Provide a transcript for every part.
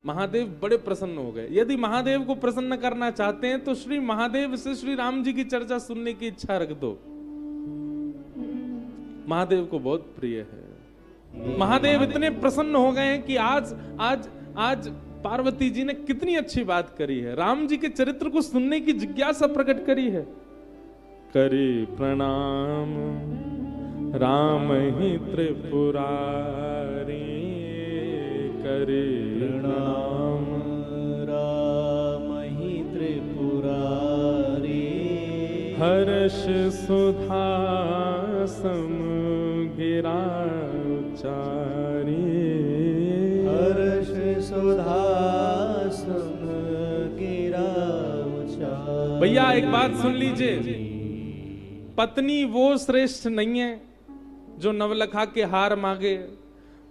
महादेव बड़े प्रसन्न हो गए। यदि महादेव को प्रसन्न करना चाहते हैं तो श्री महादेव से श्री राम जी की चर्चा सुनने की इच्छा रख दो। महादेव को बहुत प्रिय है। महादेव इतने प्रसन्न हो गए हैं कि आज पार्वती जी ने कितनी अच्छी बात करी है, राम जी के चरित्र को सुनने की जिज्ञासा प्रकट करी है। करे प्रणाम राम ही त्रिपुरारी, करे प्रणाम राम ही त्रिपुरारी, हर्ष सुधा सम गिरा उचारी, हर्ष सुधा सम गिरा उचारी। भैया एक बात सुन लीजिए, पत्नी वो श्रेष्ठ नहीं है जो नवलखा के हार मांगे,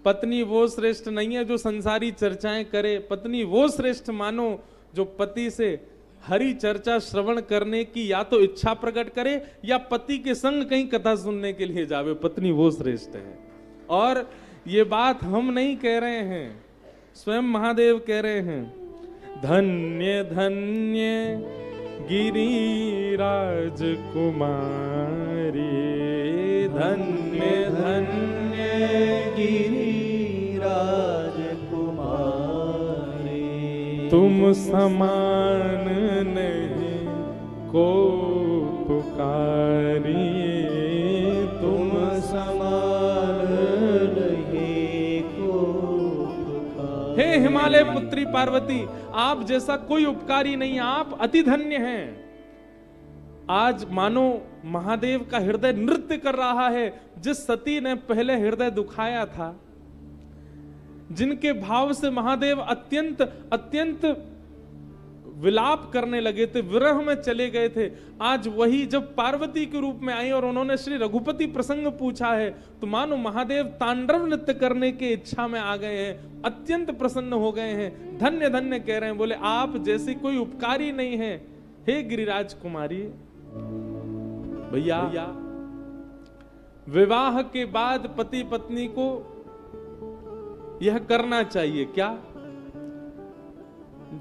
पत्नी वो श्रेष्ठ नहीं है जो संसारी चर्चाएं करे, पत्नी वो श्रेष्ठ मानो जो पति से हरि चर्चा श्रवण करने की या तो इच्छा प्रकट करे या पति के संग कहीं कथा सुनने के लिए जावे, पत्नी वो श्रेष्ठ है। और ये बात हम नहीं कह रहे हैं, स्वयं महादेव कह रहे हैं। धन्य धन्य गिरिराज कुमारी, धन्य धन्य गिरिराज कुमारी, तुम समान नहीं को पुकारी, तुम समान नहीं को पुकारी। हे हिमालय पुत्री पार्वती, आप जैसा कोई उपकारी नहीं, आप अति धन्य हैं। आज मानो महादेव का हृदय नृत्य कर रहा है। जिस सती ने पहले हृदय दुखाया था, जिनके भाव से महादेव अत्यंत अत्यंत विलाप करने लगे थे, विरह में चले गए थे, आज वही जब पार्वती के रूप में आई और उन्होंने श्री रघुपति प्रसंग पूछा है तो मानो महादेव तांडव नृत्य करने की इच्छा में आ गए हैं, अत्यंत प्रसन्न हो गए हैं, धन्य धन्य कह रहे हैं। बोले आप जैसी कोई उपकारी नहीं है हे गिरिराज कुमारी। भैया विवाह के बाद पति पत्नी को यह करना चाहिए क्या?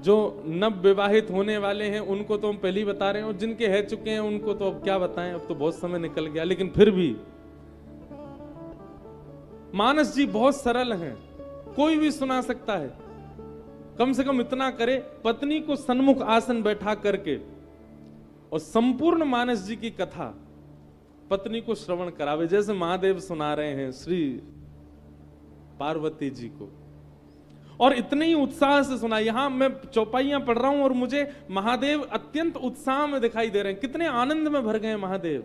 जो नव विवाहित होने वाले हैं उनको तो हम पहले ही बता रहे हैं, और जिनके रह चुके हैं उनको तो अब क्या बताएं, अब तो बहुत समय निकल गया, लेकिन फिर भी मानस जी बहुत सरल हैं, कोई भी सुना सकता है। कम से कम इतना करे, पत्नी को सन्मुख आसन बैठा करके और संपूर्ण मानस जी की कथा पत्नी को श्रवण करावे, जैसे महादेव सुना रहे हैं श्री पार्वती जी को, और इतने ही उत्साह से सुना। यहां मैं चौपाइयां पढ़ रहा हूं और मुझे महादेव अत्यंत उत्साह में दिखाई दे रहे हैं, कितने आनंद में भर गए महादेव।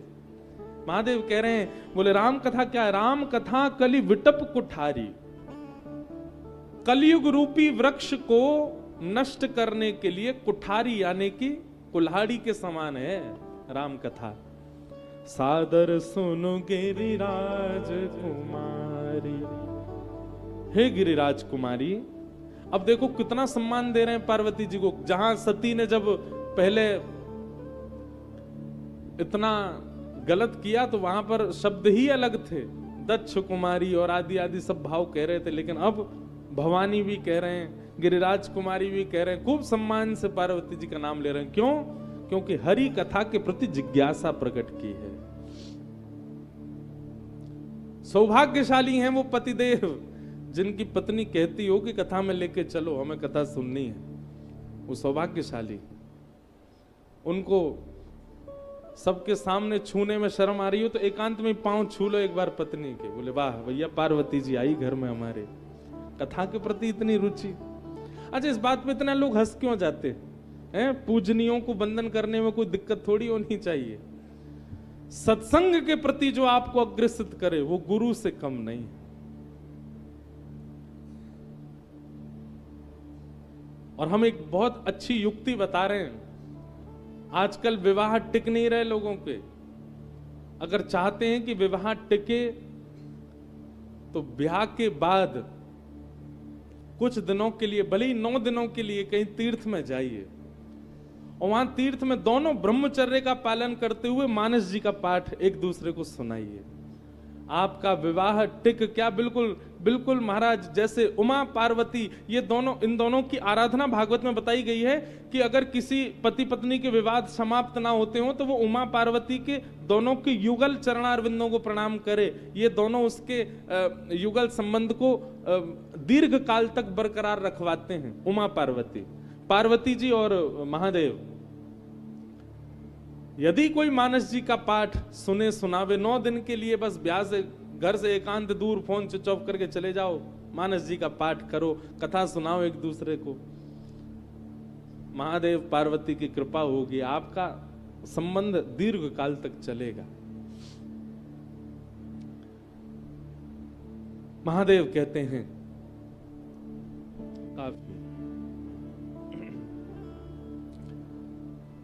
महादेव कह रहे हैं, बोले राम कथा क्या है? राम कथा कलि विटप कुठारी, कलयुग रूपी वृक्ष को नष्ट करने के लिए कुठारी यानी कि कुल्हाड़ी के समान है राम कथा। सादर सुनो गिरिराज कुमारी, हे गिरिराज कुमारी। अब देखो कितना सम्मान दे रहे हैं पार्वती जी को। जहां सती ने जब पहले इतना गलत किया तो वहां पर शब्द ही अलग थे, दक्ष कुमारी और आदि आदि सब भाव कह रहे थे, लेकिन अब भवानी भी कह रहे हैं, गिरिराज कुमारी भी कह रहे हैं, खूब सम्मान से पार्वती जी का नाम ले रहे हैं। क्यों? क्योंकि हरि कथा के प्रति जिज्ञासा प्रकट की है। सौभाग्यशाली हैं वो पतिदेव जिनकी पत्नी कहती हो कि कथा में लेके चलो, हमें कथा सुननी है, वो सौभाग्यशाली। उनको सबके सामने छूने में शर्म आ रही हो तो एकांत में पांव छू लो एक बार पत्नी के, बोले वाह भैया पार्वती जी आई घर में हमारे, कथा के प्रति इतनी रुचि। अच्छा, इस बात पे इतना लोग हंस क्यों जाते हैं? पूजनियों को बंधन करने में कोई दिक्कत थोड़ी होनी चाहिए। सत्संग के प्रति जो आपको अग्रसित करे वो गुरु से कम नहीं। और हम एक बहुत अच्छी युक्ति बता रहे हैं। आजकल विवाह टिक नहीं रहे लोगों के। अगर चाहते हैं कि विवाह टिके तो ब्याह के बाद कुछ दिनों के लिए, भले ही 9 दिनों के लिए कहीं तीर्थ में जाइए और वहां तीर्थ में दोनों ब्रह्मचर्य का पालन करते हुए मानस जी का पाठ एक दूसरे को सुनाइए। आपका विवाह टिक क्या, बिल्कुल बिल्कुल महाराज, जैसे उमा पार्वती, ये दोनों, इन दोनों की आराधना भागवत में बताई गई है कि अगर किसी पति पत्नी के विवाद समाप्त ना होते हो तो वो उमा पार्वती के दोनों के युगल चरणारविंदों को प्रणाम करे। ये दोनों उसके युगल संबंध को दीर्घ काल तक बरकरार रखवाते हैं। उमा पार्वती, पार्वती जी और महादेव। यदि कोई मानस जी का पाठ सुने सुनावे 9 दिन के लिए, बस ब्याज घर से एकांत दूर फोन स्विच ऑफ करके चले जाओ, मानस जी का पाठ करो, कथा सुनाओ एक दूसरे को, महादेव पार्वती की कृपा होगी, आपका संबंध दीर्घ काल तक चलेगा। महादेव कहते हैं काफी।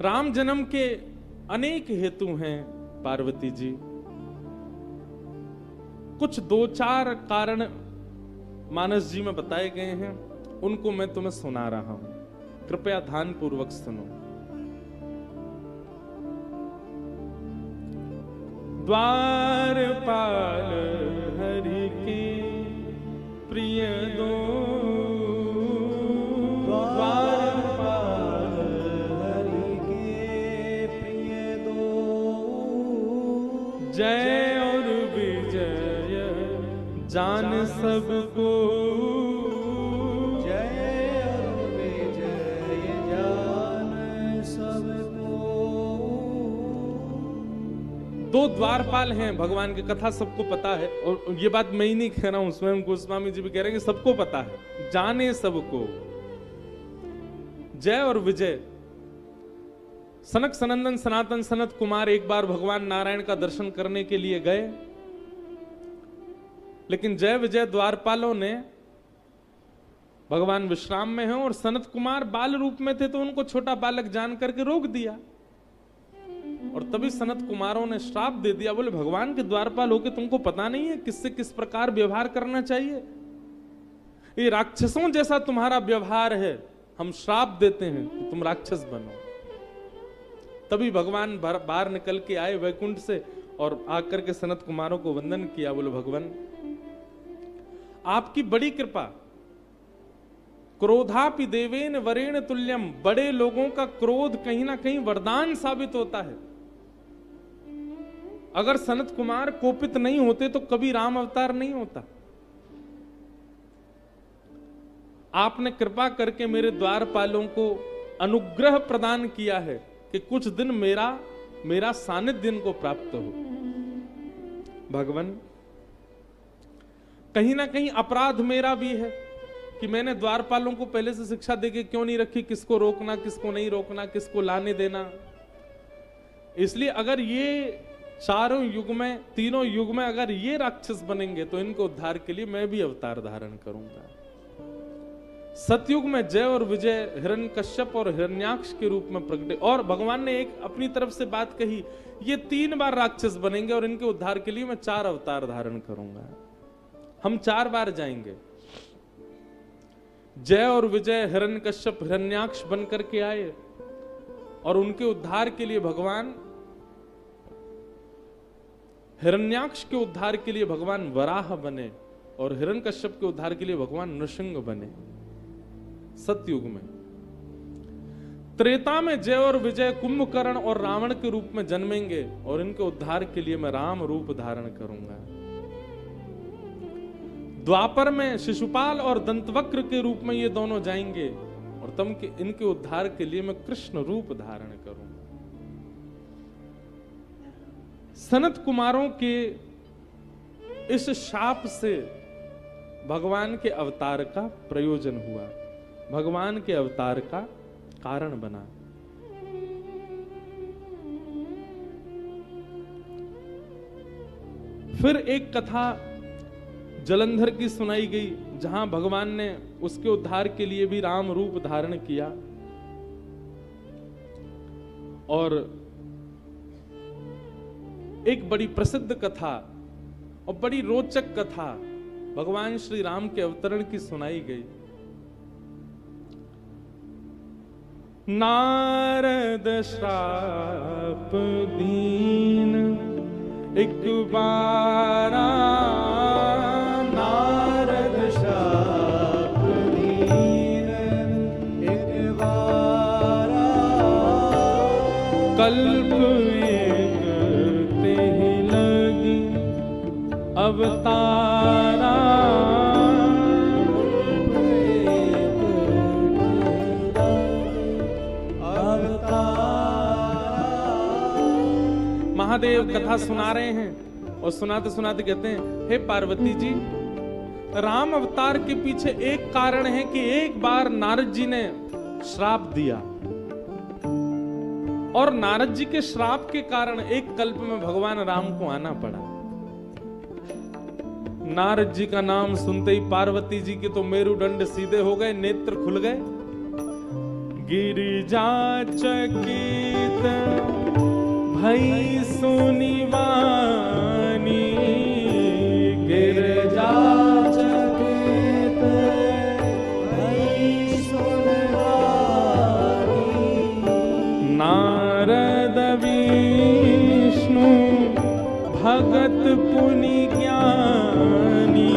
राम जन्म के अनेक हेतु हैं पार्वती जी, कुछ 2-4 कारण मानस जी में बताए गए हैं, उनको मैं तुम्हें सुना रहा हूं, कृपया ध्यान पूर्वक सुनो। द्वारपाल हरि के प्रिय दो, द्वारपाल हरि के प्रिय दो, जय और विजय जान सबको, जय और विजय जान सबको। 2 द्वारपाल हैं भगवान की, कथा सबको पता है, और ये बात मैं ही नहीं कह रहा हूं, स्वयं गोस्वामी जी भी कह रहे हैं कि सबको पता है, जाने सबको। जय और विजय। सनक सनंदन सनातन सनत कुमार एक बार भगवान नारायण का दर्शन करने के लिए गए, लेकिन जय विजय द्वारपालों ने, भगवान विश्राम में हैं और सनत कुमार बाल रूप में थे तो उनको छोटा बालक जान करके रोक दिया, और तभी सनत कुमारों ने श्राप दे दिया, बोले भगवान के द्वारपाल होके तुमको पता नहीं है किससे किस प्रकार व्यवहार करना चाहिए, ये राक्षसों जैसा तुम्हारा व्यवहार है, हम श्राप देते हैं कि तुम राक्षस बनो। तभी भगवान बाहर निकल के आए वैकुंठ से और आकर के सनत कुमारों को वंदन किया, बोले भगवान आपकी बड़ी कृपा, क्रोधापि देवेन वरेण तुल्यम, बड़े लोगों का क्रोध कहीं ना कहीं वरदान साबित होता है। अगर सनत कुमार कोपित नहीं होते तो कभी राम अवतार नहीं होता। आपने कृपा करके मेरे द्वारपालों को अनुग्रह प्रदान किया है कि कुछ दिन मेरा सानिध्य इनको प्राप्त हो। भगवान कहीं ना कहीं अपराध मेरा भी है कि मैंने द्वारपालों को पहले से शिक्षा देके क्यों नहीं रखी, किसको रोकना किसको नहीं रोकना, किसको लाने देना। इसलिए अगर ये चारों युग में, तीनों युग में अगर ये राक्षस बनेंगे तो इनको उद्धार के लिए मैं भी अवतार धारण करूंगा। सतयुग में जय और विजय हिरण्यकश्यप और हिरण्याक्ष के रूप में प्रकटे, और भगवान ने एक अपनी तरफ से बात कही, ये 3 बार राक्षस बनेंगे और इनके उद्धार के लिए मैं 4 अवतार धारण करूंगा। हम 4 बार जाएंगे। जय और विजय हिरण्यकश्यप हिरण्याक्ष बन करके आए और उनके उद्धार के लिए भगवान, हिरण्याक्ष के उद्धार के लिए भगवान वराह बने और हिरण्यकश्यप के उद्धार के लिए भगवान नृसिंह बने सतयुग में। त्रेता में जय और विजय कुंभकर्ण और रावण के रूप में जन्मेंगे और इनके उद्धार के लिए मैं राम रूप धारण करूंगा। द्वापर में शिशुपाल और दंतवक्र के रूप में ये दोनों जाएंगे और तब के इनके उद्धार के लिए मैं कृष्ण रूप धारण करूंगा। सनत कुमारों के इस शाप से भगवान के अवतार का प्रयोजन हुआ, भगवान के अवतार का कारण बना। फिर एक कथा जलंधर की सुनाई गई जहां भगवान ने उसके उद्धार के लिए भी राम रूप धारण किया। और एक बड़ी प्रसिद्ध कथा और बड़ी रोचक कथा भगवान श्री राम के अवतरण की सुनाई गई। नारद श्राप दीन एक बारा नारद श्राप दीन एक बारा कल्प एक तेहि लगी अवतारा महादेव कथा सुना रहे हैं और सुनाते सुनाते कहते हैं, हे पार्वती जी, राम अवतार के पीछे एक कारण है कि एक बार नारद जी ने श्राप दिया और नारद जी के श्राप के कारण एक कल्प में भगवान राम को आना पड़ा। नारद जी का नाम सुनते ही पार्वती जी के तो मेरुदंड सीधे हो गए, नेत्र खुल गए। गिरिजा चकित भई सुनी वाणी, गिरिजा चकित भई सुनी वाणी, नारद विष्णु भगत पुनि ज्ञानी,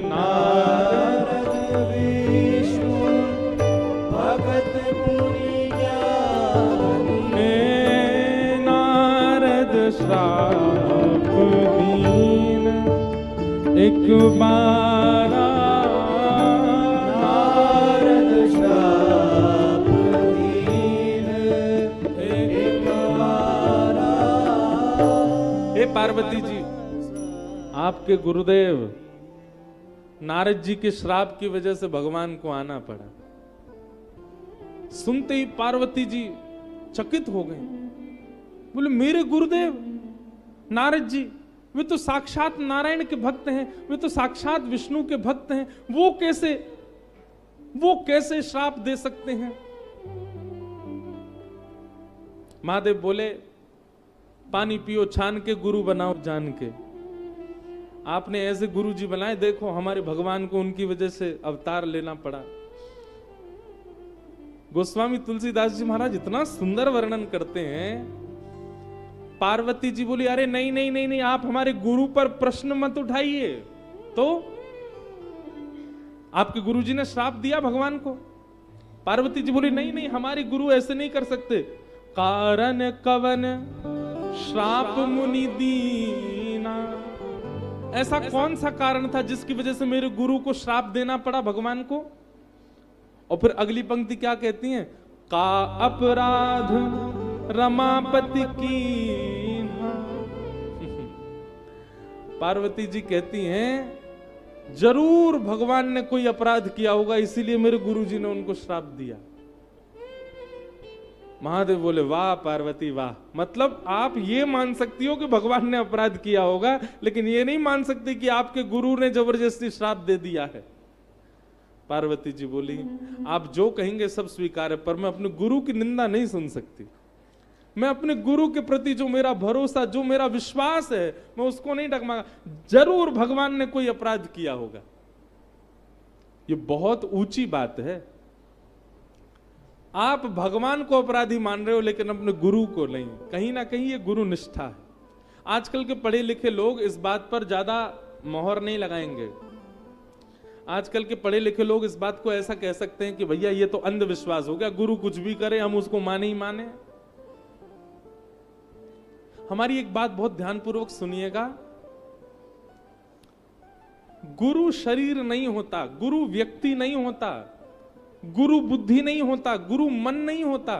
नारद विष्णु भगत पुनि ज्ञानी, श्राप दीन एक बारा नारद श्राप दीन एक बारा। हे पार्वती जी, आपके गुरुदेव नारद जी के श्राप की वजह से भगवान को आना पड़ा। सुनते ही पार्वती जी चकित हो गए, बोले मेरे गुरुदेव नारद जी, वे तो साक्षात नारायण के भक्त हैं, वे तो साक्षात विष्णु के भक्त हैं, वो कैसे श्राप दे सकते हैं? महादेव बोले, पानी पियो छान के, गुरु बनाओ जान के। आपने ऐसे गुरु जी बनाए, देखो हमारे भगवान को उनकी वजह से अवतार लेना पड़ा। गोस्वामी तुलसीदास जी महाराज इतना सुंदर वर्णन करते हैं। पार्वती जी बोली, अरे नहीं नहीं नहीं नहीं, आप हमारे गुरु पर प्रश्न मत उठाइए। तो आपके गुरुजी ने श्राप दिया भगवान को। पार्वती जी बोली, नहीं नहीं, हमारे गुरु ऐसे नहीं कर सकते। कारण कवन श्राप मुनि दीना, ऐसा कौन सा कारण था जिसकी वजह से मेरे गुरु को श्राप देना पड़ा भगवान को? और फिर अगली पंक्ति क्या कहती है? का अपराध रमापति की। पार्वती जी कहती हैं, जरूर भगवान ने कोई अपराध किया होगा, इसीलिए मेरे गुरुजी ने उनको श्राप दिया। महादेव बोले, वाह पार्वती वाह, मतलब आप ये मान सकती हो कि भगवान ने अपराध किया होगा, लेकिन ये नहीं मान सकती कि आपके गुरु ने जबरदस्ती श्राप दे दिया है। पार्वती जी बोली, आप जो कहेंगे सब स्वीकार है, पर मैं अपने गुरु की निंदा नहीं सुन सकती। मैं अपने गुरु के प्रति जो मेरा भरोसा, जो मेरा विश्वास है, मैं उसको नहीं डगमगा। जरूर भगवान ने कोई अपराध किया होगा। ये बहुत ऊंची बात है। आप भगवान को अपराधी मान रहे हो, लेकिन अपने गुरु को नहीं। कहीं ना कहीं ये गुरु निष्ठा है। आजकल के पढ़े लिखे लोग इस बात पर ज्यादा मोहर नहीं लगाएंगे। आजकल के पढ़े लिखे लोग इस बात को ऐसा कह सकते हैं कि भैया ये तो अंधविश्वास हो गया, गुरु कुछ भी करे हम उसको माने ही माने। हमारी एक बात बहुत ध्यानपूर्वक सुनिएगा, गुरु शरीर नहीं होता, गुरु व्यक्ति नहीं होता, गुरु बुद्धि नहीं होता, गुरु मन नहीं होता,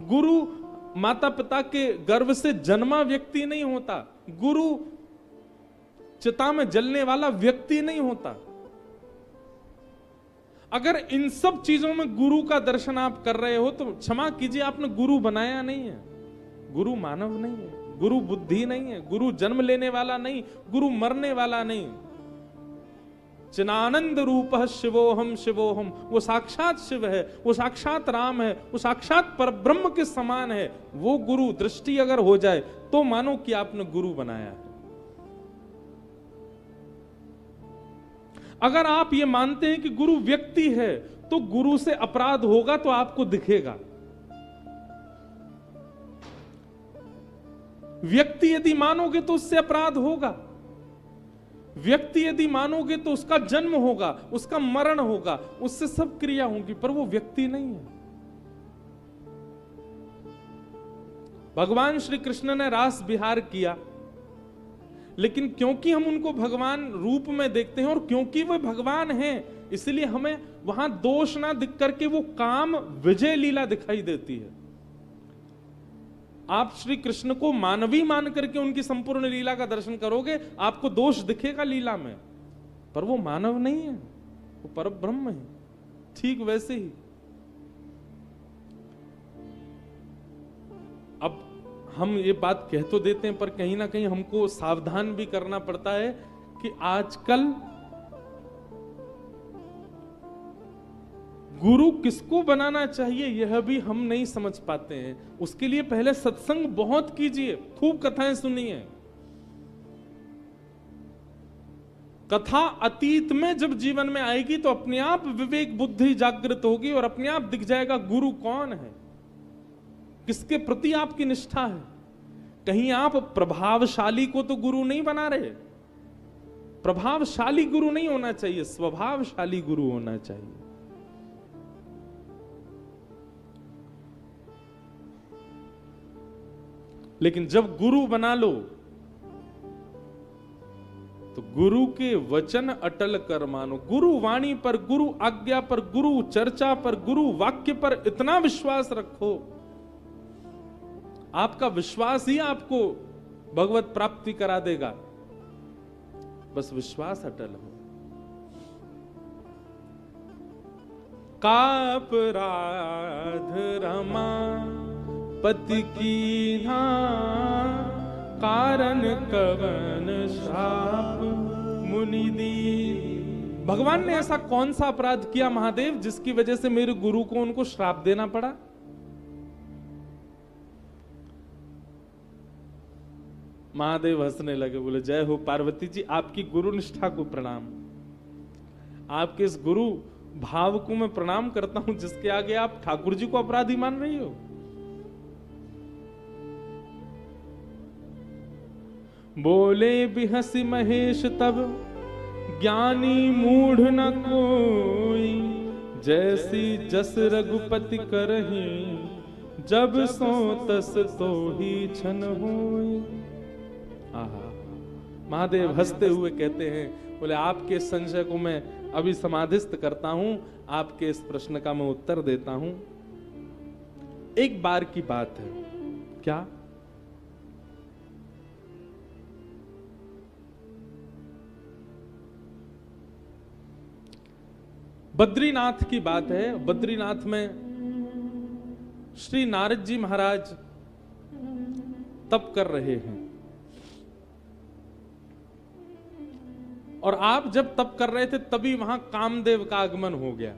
गुरु माता पिता के गर्भ से जन्मा व्यक्ति नहीं होता, गुरु चिता में जलने वाला व्यक्ति नहीं होता। अगर इन सब चीजों में गुरु का दर्शन आप कर रहे हो तो क्षमा कीजिए, आपने गुरु बनाया नहीं है। गुरु मानव नहीं है, गुरु बुद्धि नहीं है, गुरु जन्म लेने वाला नहीं, गुरु मरने वाला नहीं। चिदानंद रूप शिवोहम शिवोहम, वो साक्षात शिव है, वो साक्षात राम है, वो साक्षात परब्रह्म के समान है। वो गुरु दृष्टि अगर हो जाए तो मानो कि आपने गुरु बनाया है। अगर आप ये मानते हैं कि गुरु व्यक्ति है तो गुरु से अपराध होगा तो आपको दिखेगा। व्यक्ति यदि मानोगे तो उससे अपराध होगा, व्यक्ति यदि मानोगे तो उसका जन्म होगा, उसका मरण होगा, उससे सब क्रिया होंगी, पर वो व्यक्ति नहीं है। भगवान श्री कृष्ण ने रास विहार किया, लेकिन क्योंकि हम उनको भगवान रूप में देखते हैं और क्योंकि वो भगवान हैं, इसलिए हमें वहां दोष ना दिख करके वो काम विजय लीला दिखाई देती है। आप श्री कृष्ण को मानवी मान करके उनकी संपूर्ण लीला का दर्शन करोगे, आपको दोष दिखेगा लीला में, पर वो मानव नहीं है, वो परब्रह्म है। ठीक वैसे ही अब हम ये बात कह तो देते हैं, पर कहीं ना कहीं हमको सावधान भी करना पड़ता है कि आजकल गुरु किसको बनाना चाहिए यह भी हम नहीं समझ पाते हैं। उसके लिए पहले सत्संग बहुत कीजिए, खूब कथाएं सुनिए। कथा अतीत में जब जीवन में आएगी तो अपने आप विवेक बुद्धि जागृत होगी और अपने आप दिख जाएगा गुरु कौन है, किसके प्रति आपकी निष्ठा है। कहीं आप प्रभावशाली को तो गुरु नहीं बना रहे। प्रभावशाली गुरु नहीं होना चाहिए, स्वभावशाली गुरु होना चाहिए। लेकिन जब गुरु बना लो तो गुरु के वचन अटल कर मानो। गुरु वाणी पर, गुरु आज्ञा पर, गुरु चर्चा पर, गुरु वाक्य पर इतना विश्वास रखो, आपका विश्वास ही आपको भगवत प्राप्ति करा देगा। बस विश्वास अटल हो। का अपराध रमा पति की ना, कारण कवन श्राप मुनि दी। भगवान ने ऐसा कौन सा अपराध किया महादेव जिसकी वजह से मेरे गुरु को उनको श्राप देना पड़ा? महादेव हंसने लगे, बोले जय हो पार्वती जी, आपकी गुरु निष्ठा को प्रणाम। आपके इस गुरु भाव को मैं प्रणाम करता हूं जिसके आगे आप ठाकुर जी को अपराधी मान रही हो। बोले भी हंसी महेश तब, ज्ञानी मूढ़ न कोई, जैसी जस रघुपति करही, जब सो तस तो ही छन होई। आहा, महादेव हंसते हुए कहते हैं, बोले आपके संशय को मैं अभी समाधिस्थ करता हूं, आपके इस प्रश्न का मैं उत्तर देता हूं। एक बार की बात है, क्या बद्रीनाथ की बात है। बद्रीनाथ में श्री नारद जी महाराज तप कर रहे हैं, और आप जब तप कर रहे थे तभी वहां कामदेव का आगमन हो गया।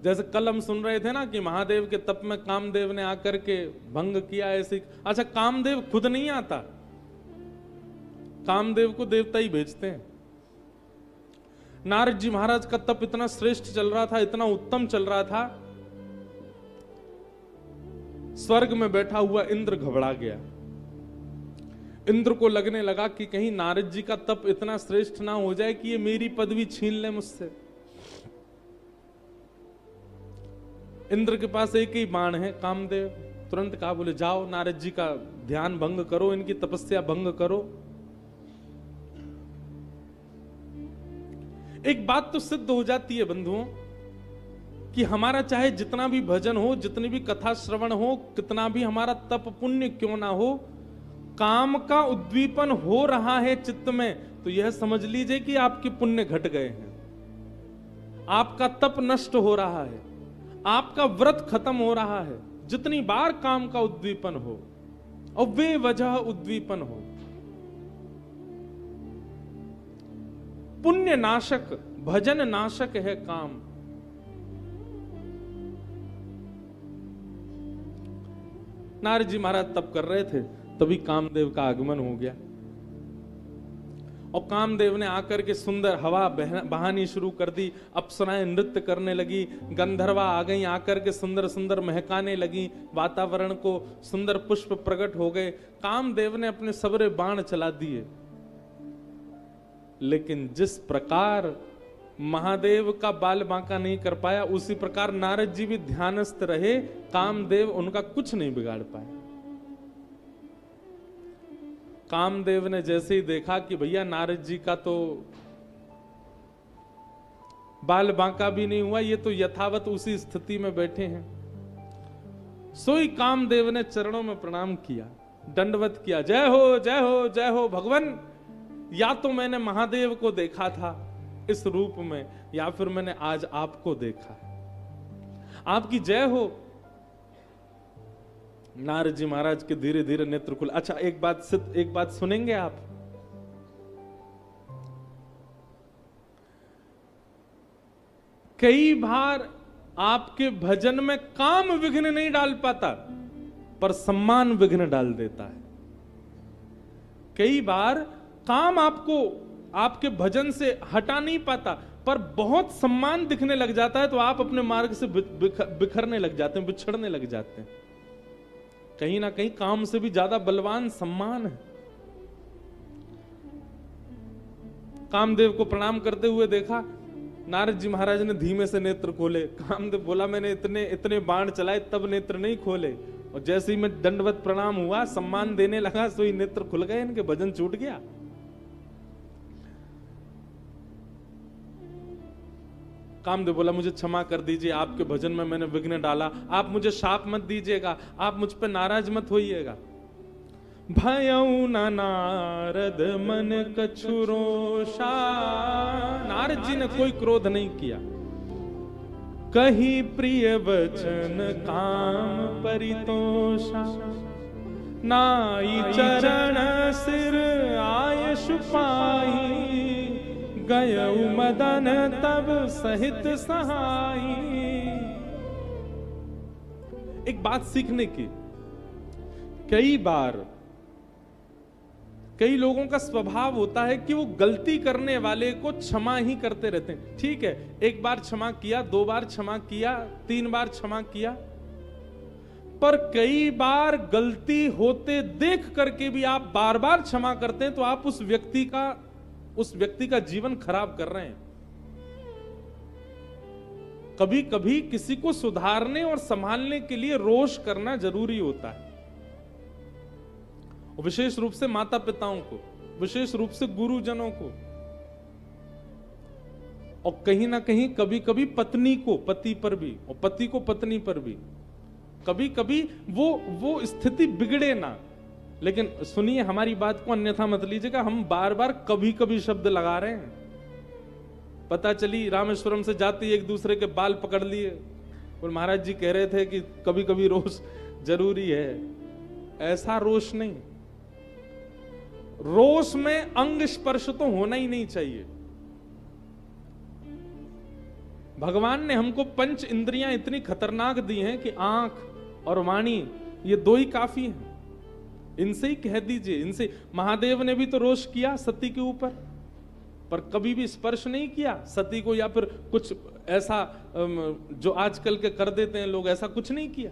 जैसे कल हम सुन रहे थे ना कि महादेव के तप में कामदेव ने आकर के भंग किया, ऐसे। अच्छा, कामदेव खुद नहीं आता, कामदेव को देवता ही भेजते हैं। नारद जी महाराज का तप इतना श्रेष्ठ चल रहा था, इतना उत्तम चल रहा था, स्वर्ग में बैठा हुआ इंद्र घबरा गया। इंद्र को लगने लगा कि कहीं नारद जी का तप इतना श्रेष्ठ ना हो जाए कि ये मेरी पदवी छीन ले मुझसे। इंद्र के पास एक ही बाण है, कामदेव। तुरंत कहा, बोले जाओ नारद जी का ध्यान भंग करो, इनकी तपस्या भंग करो। एक बात तो सिद्ध हो जाती है बंधुओं कि हमारा चाहे जितना भी भजन हो, जितनी भी कथा श्रवण हो, कितना भी हमारा तप पुण्य क्यों ना हो, काम का उद्दीपन हो रहा है चित्त में, तो यह समझ लीजिए कि आपके पुण्य घट गए हैं, आपका तप नष्ट हो रहा है, आपका व्रत खत्म हो रहा है। जितनी बार काम का उद्दीपन हो और वे वजह उद्दीपन हो, पुण्य नाशक, भजन नाशक है काम। नारद जी महाराज तप कर रहे थे, तभी कामदेव का आगमन हो गया। और कामदेव ने आकर के सुंदर हवा बहानी शुरू कर दी, अप्सराएं नृत्य करने लगी, गंधर्वा आ गई, आकर के सुंदर सुंदर महकाने लगी वातावरण को, सुंदर पुष्प प्रकट हो गए। कामदेव ने अपने सबरे बाण चला दिए, लेकिन जिस प्रकार महादेव का बाल बांका नहीं कर पाया, उसी प्रकार नारद जी भी ध्यानस्थ रहे, कामदेव उनका कुछ नहीं बिगाड़ पाए। कामदेव ने जैसे ही देखा कि भैया नारद जी का तो बाल बांका भी नहीं हुआ, ये तो यथावत उसी स्थिति में बैठे हैं, सोई कामदेव ने चरणों में प्रणाम किया, दंडवत किया, जय हो जय हो जय हो भगवान, या तो मैंने महादेव को देखा था इस रूप में, या फिर मैंने आज आपको देखा, आपकी जय हो। नारद जी महाराज के धीरे धीरे नेत्र खुले। अच्छा, एक बात सुनेंगे आप। कई बार आपके भजन में काम विघ्न नहीं डाल पाता, पर सम्मान विघ्न डाल देता है। कई बार काम आपको आपके भजन से हटा नहीं पाता, पर बहुत सम्मान दिखने लग जाता है, तो आप अपने मार्ग से बिखरने लग जाते हैं, बिछड़ने लग जाते हैं। कहीं ना कहीं काम से भी ज्यादा बलवान सम्मान है। कामदेव को प्रणाम करते हुए देखा, नारद जी महाराज ने धीमे से नेत्र खोले। कामदेव बोला, मैंने इतने बाण चलाए तब नेत्र नहीं खोले, और जैसे ही मैं दंडवत प्रणाम हुआ, सम्मान देने लगा, तो ही नेत्र खुल गए, इनके भजन छूट गया। कामदेव बोला, मुझे क्षमा कर दीजिए, आपके भजन में मैंने विघ्न डाला, आप मुझे शाप मत दीजिएगा, आप मुझ पर नाराज मत होइएगा। भयऊ न नारद मन कछु रोषा, नारद जी ने कोई क्रोध नहीं किया। कही प्रिय वचन काम परितोषा, नाई चरण सिर आयश पाई, गयऊ मदन तब सहित सहाई। एक बात सीखने की, कई बार कई लोगों का स्वभाव होता है कि वो गलती करने वाले को क्षमा ही करते रहते हैं। ठीक है, एक बार क्षमा किया, 2 बार क्षमा किया, 3 बार क्षमा किया, पर कई बार गलती होते देख करके भी आप बार बार क्षमा करते हैं, तो आप उस व्यक्ति का जीवन खराब कर रहे हैं। कभी कभी किसी को सुधारने और संभालने के लिए रोष करना जरूरी होता है, विशेष रूप से माता पिताओं को, विशेष रूप से गुरुजनों को, और कहीं ना कहीं कभी कभी पत्नी को पति पर भी, और पति को पत्नी पर भी। कभी कभी वो स्थिति बिगड़े ना, लेकिन सुनिए, हमारी बात को अन्यथा मत लीजिएगा, हम बार बार कभी कभी शब्द लगा रहे हैं। पता चली रामेश्वरम से जाते एक दूसरे के बाल पकड़ लिए, और महाराज जी कह रहे थे कि कभी कभी रोष जरूरी है। ऐसा रोष नहीं, रोष में अंग स्पर्श तो होना ही नहीं चाहिए। भगवान ने हमको 5 इंद्रियां इतनी खतरनाक दी हैं कि आंख और वाणी, ये 2 ही काफी हैं। इनसे ही कह दीजिए, इनसे। महादेव ने भी तो रोष किया सती के ऊपर, पर कभी भी स्पर्श नहीं किया सती को, या फिर कुछ ऐसा जो आजकल के कर देते हैं लोग, ऐसा कुछ नहीं किया।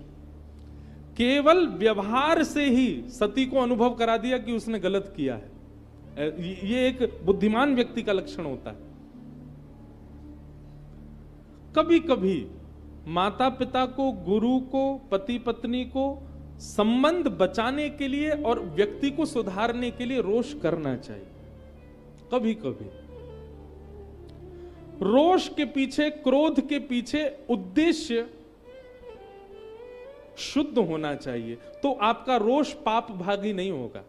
केवल व्यवहार से ही सती को अनुभव करा दिया कि उसने गलत किया है। ये एक बुद्धिमान व्यक्ति का लक्षण होता है। कभी कभी माता पिता को, गुरु को, पति पत्नी को संबंध बचाने के लिए और व्यक्ति को सुधारने के लिए रोष करना चाहिए। कभी कभी रोष के पीछे, क्रोध के पीछे उद्देश्य शुद्ध होना चाहिए, तो आपका रोष पाप भागी नहीं होगा।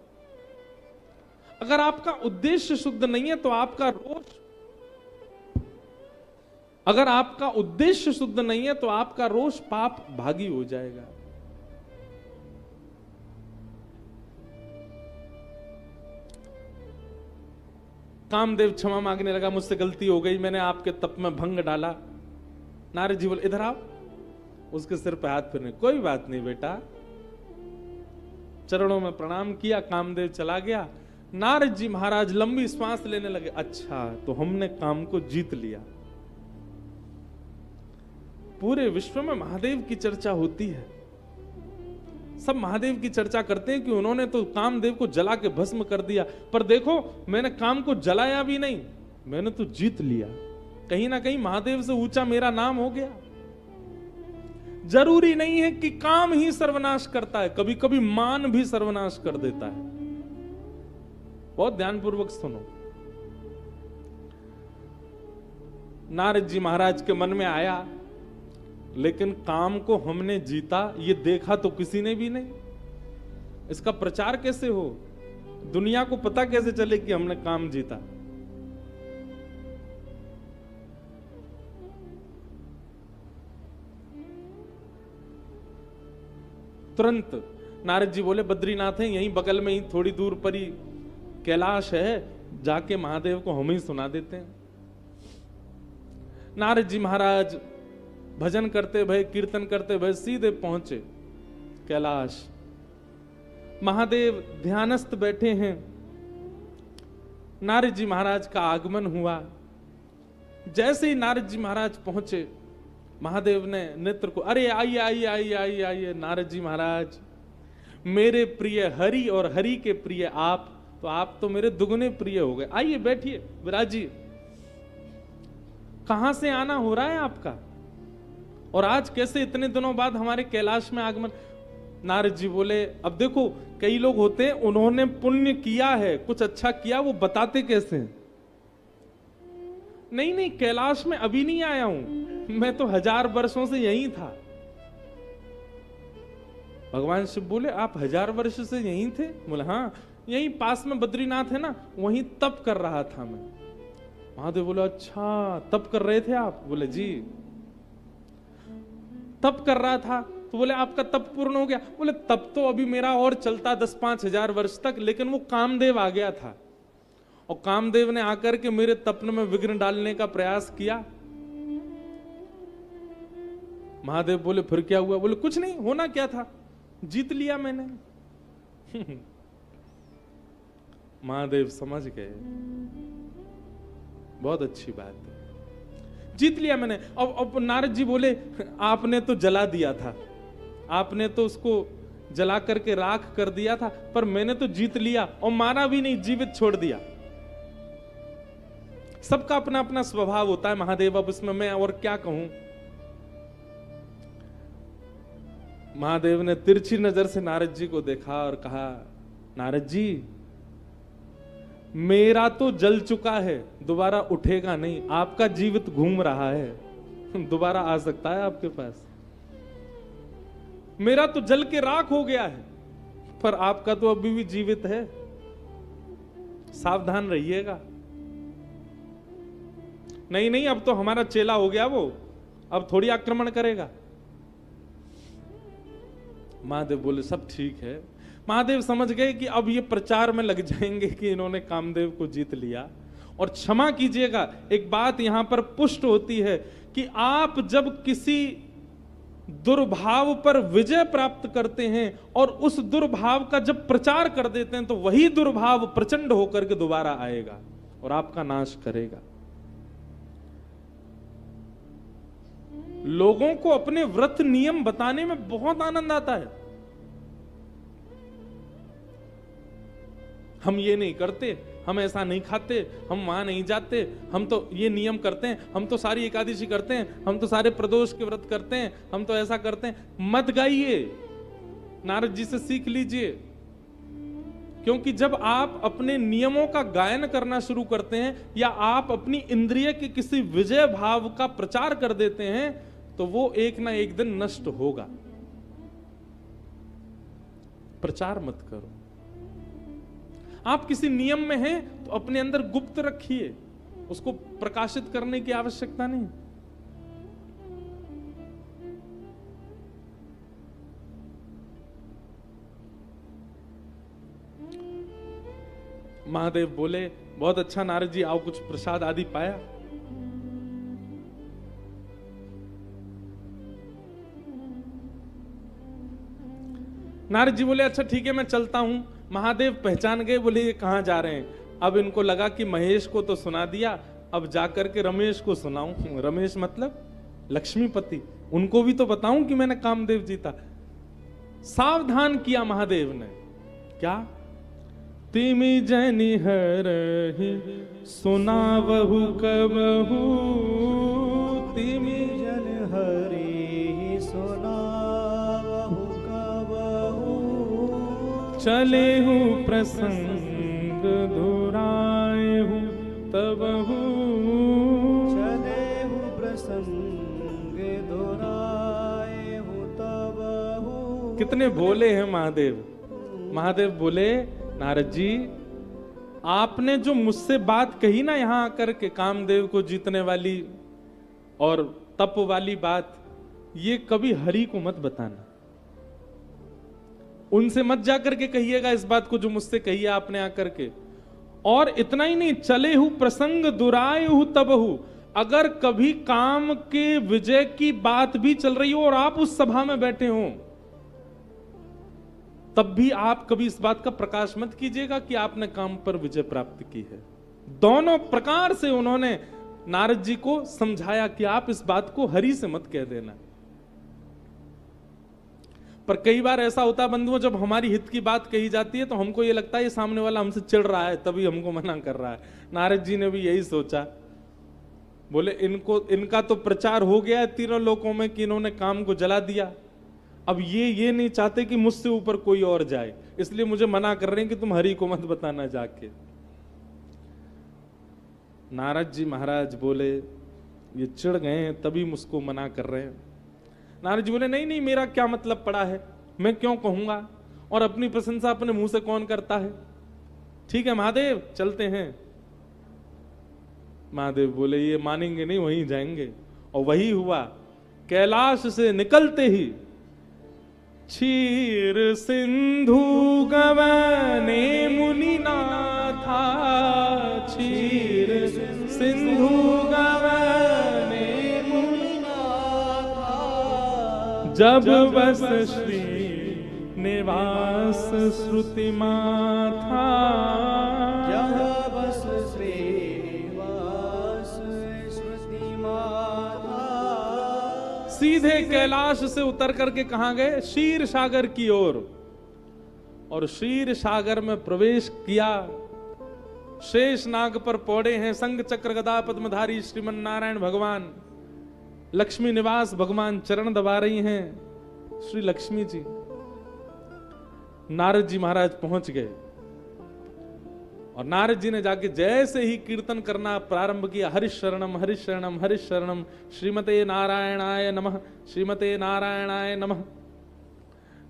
अगर आपका उद्देश्य शुद्ध नहीं है तो आपका रोष, अगर आपका उद्देश्य शुद्ध नहीं है तो आपका रोष पाप भागी हो जाएगा। कामदेव क्षमा मांगने लगा, मुझसे गलती हो गई, मैंने आपके तप में भंग डाला। नारद जी बोले, इधर आओ। उसके सिर पे हाथ फिरने, कोई बात नहीं बेटा। चरणों में प्रणाम किया, कामदेव चला गया। नारद जी महाराज लंबी सांस लेने लगे। अच्छा, तो हमने काम को जीत लिया। पूरे विश्व में महादेव की चर्चा होती है, सब महादेव की चर्चा करते हैं कि उन्होंने तो कामदेव को जला के भस्म कर दिया, पर देखो मैंने काम को जलाया भी नहीं, मैंने तो जीत लिया। कहीं ना कहीं महादेव से ऊंचा मेरा नाम हो गया। जरूरी नहीं है कि काम ही सर्वनाश करता है, कभी कभी मान भी सर्वनाश कर देता है। बहुत ध्यानपूर्वक सुनो। नारद जी महाराज के मन में आया, लेकिन काम को हमने जीता ये देखा तो किसी ने भी नहीं, इसका प्रचार कैसे हो, दुनिया को पता कैसे चले कि हमने काम जीता। तुरंत नारद जी बोले, बद्रीनाथ है यहीं बगल में ही, थोड़ी दूर पर ही कैलाश है, जाके महादेव को हम ही सुना देते हैं। नारद जी महाराज भजन करते भय, कीर्तन करते भय सीधे पहुंचे कैलाश। महादेव ध्यानस्थ बैठे हैं। नारद जी महाराज का आगमन हुआ। जैसे ही नारद जी महाराज पहुंचे, महादेव ने नेत्र को, अरे आइए आइए आइए आइए आइए नारद जी महाराज, मेरे प्रिय हरि और हरि के प्रिय आप, तो आप तो मेरे दुगने प्रिय हो गए। आइए बैठिए, विराजिए। कहां से आना हो रहा है आपका, और आज कैसे इतने दिनों बाद हमारे कैलाश में आगमन। नारद जी बोले, अब देखो कई लोग होते हैं, उन्होंने पुण्य किया है, कुछ अच्छा किया, वो बताते कैसे हैं? नहीं नहीं, कैलाश में अभी नहीं आया हूं, मैं तो 1000 वर्षों से यहीं था। भगवान शिव बोले, आप 1000 वर्ष से यहीं थे? बोले हाँ, यहीं पास में बद्रीनाथ है ना, वहीं तप कर रहा था मैं। महादेव बोले, अच्छा तप कर रहे थे आप? बोले जी तप कर रहा था। तो बोले, आपका तप पूर्ण हो गया? बोले, तप तो अभी मेरा और चलता 10-5 हजार वर्ष तक, लेकिन वो कामदेव आ गया था, और कामदेव ने आकर के मेरे तपन में विघ्न डालने का प्रयास किया। महादेव बोले, फिर क्या हुआ? बोले, कुछ नहीं, होना क्या था, जीत लिया मैंने। महादेव समझ गए, बहुत अच्छी बात है, जीत लिया मैंने। अब नारद जी बोले, आपने तो जला दिया था, आपने तो उसको जला करके राख कर दिया था, पर मैंने तो जीत लिया, और मारा भी नहीं, जीवित छोड़ दिया। सबका अपना अपना स्वभाव होता है महादेव, अब इसमें मैं और क्या कहूं। महादेव ने तिरछी नजर से नारद जी को देखा और कहा, नारद जी मेरा तो जल चुका है, दोबारा उठेगा नहीं, आपका जीवित घूम रहा है, दोबारा आ सकता है आपके पास। मेरा तो जल के राख हो गया है, पर आपका तो अभी भी जीवित है, सावधान रहिएगा। नहीं नहीं, अब तो हमारा चेला हो गया वो, अब थोड़ी आक्रमण करेगा। महादेव बोले, सब ठीक है। महादेव समझ गए कि अब ये प्रचार में लग जाएंगे कि इन्होंने कामदेव को जीत लिया। और क्षमा कीजिएगा, एक बात यहां पर पुष्ट होती है कि आप जब किसी दुर्भाव पर विजय प्राप्त करते हैं और उस दुर्भाव का जब प्रचार कर देते हैं, तो वही दुर्भाव प्रचंड होकर के दोबारा आएगा और आपका नाश करेगा। लोगों को अपने व्रत नियम बताने में बहुत आनंद आता है। हम ये नहीं करते, हम ऐसा नहीं खाते, हम वहां नहीं जाते, हम तो ये नियम करते हैं, हम तो सारी एकादशी करते हैं, हम तो सारे प्रदोष के व्रत करते हैं, हम तो ऐसा करते हैं। मत गाइए, नारद जी से सीख लीजिए। क्योंकि जब आप अपने नियमों का गायन करना शुरू करते हैं, या आप अपनी इंद्रिय के किसी विजय भाव का प्रचार कर देते हैं, तो वो एक ना एक दिन नष्ट होगा। प्रचार मत करो। आप किसी नियम में हैं तो अपने अंदर गुप्त रखिए, उसको प्रकाशित करने की आवश्यकता नहीं। महादेव बोले, बहुत अच्छा नारद जी, आओ कुछ प्रसाद आदि पाया? नारद जी बोले, अच्छा ठीक है मैं चलता हूं, महादेव पहचान गए, बोले ये कहाँ जा रहे हैं। अब इनको लगा कि महेश को तो सुना दिया, अब जाकर के रमेश को सुनाऊं। रमेश मतलब लक्ष्मीपति, उनको भी तो बताऊं कि मैंने कामदेव जीता। सावधान किया महादेव ने, क्या? तिमि जनि हरहि सुनावहु कबहु, तिमि जन हरि सुनावहु कबहु, चलेहु प्रसंग धुराएहु तबहु, चलेहु प्रसंग धुराएहु तबहु। कितने भोले हैं महादेव। महादेव बोले, नारद जी आपने जो मुझसे बात कही ना यहां आकर के कामदेव को जीतने वाली और तप वाली बात, ये कभी हरि को मत बताना, उनसे मत जाकर के कहिएगा इस बात को जो मुझसे कही है आपने आकर के। और इतना ही नहीं, चले हु प्रसंग दुरायहु तबहु, अगर कभी काम के विजय की बात भी चल रही हो और आप उस सभा में बैठे हो, तब भी आप कभी इस बात का प्रकाश मत कीजिएगा कि आपने काम पर विजय प्राप्त की है। दोनों प्रकार से उन्होंने नारद जी को समझाया कि आप इस बात को हरि से मत कह देना। पर कई बार ऐसा होता है बंधुओं, जब हमारी हित की बात कही जाती है तो हमको ये लगता है ये सामने वाला हमसे चिढ़ रहा है तभी हमको मना कर रहा है। नारद जी ने भी यही सोचा, बोले इनका तो प्रचार हो गया है तीनों लोकों में कि इन्होंने काम को जला दिया, अब ये नहीं चाहते कि मुझसे ऊपर कोई और जाए, इसलिए मुझे मना कर रहे हैं कि तुम हरि को मत बताना जाके। नारद जी महाराज बोले ये चिढ़ गए हैं तभी मुझको मना कर रहे हैं। नारद जी बोले नहीं, मेरा क्या मतलब पड़ा है, मैं क्यों कहूंगा, और अपनी प्रशंसा अपने मुंह से कौन करता है। ठीक है महादेव चलते हैं। महादेव बोले ये मानेंगे नहीं, वहीं जाएंगे। और वही हुआ, कैलाश से निकलते ही क्षीर सिंधु गवने मुनिनाथा, क्षीर सिंधु गवने मुनिनाथा, जब बस श्री निवास श्रुति माथा, जब बस श्रीवास श्रुति माथा। सीधे कैलाश से उतर करके कहां गए? क्षीर सागर की ओर। और क्षीर सागर में प्रवेश किया। शेष नाग पर पौड़े हैं संग चक्र गदा पद्मधारी श्रीमन नारायण भगवान। लक्ष्मी निवास भगवान चरण दबा रही हैं श्री लक्ष्मी जी। नारद जी महाराज पहुंच गए और नारद जी ने जाके जैसे ही कीर्तन करना प्रारंभ किया, हरिश शरणम हरिश शरणम हरिश शरणम, श्रीमते नारायणाय नमः श्रीमते नारायणाय नमः।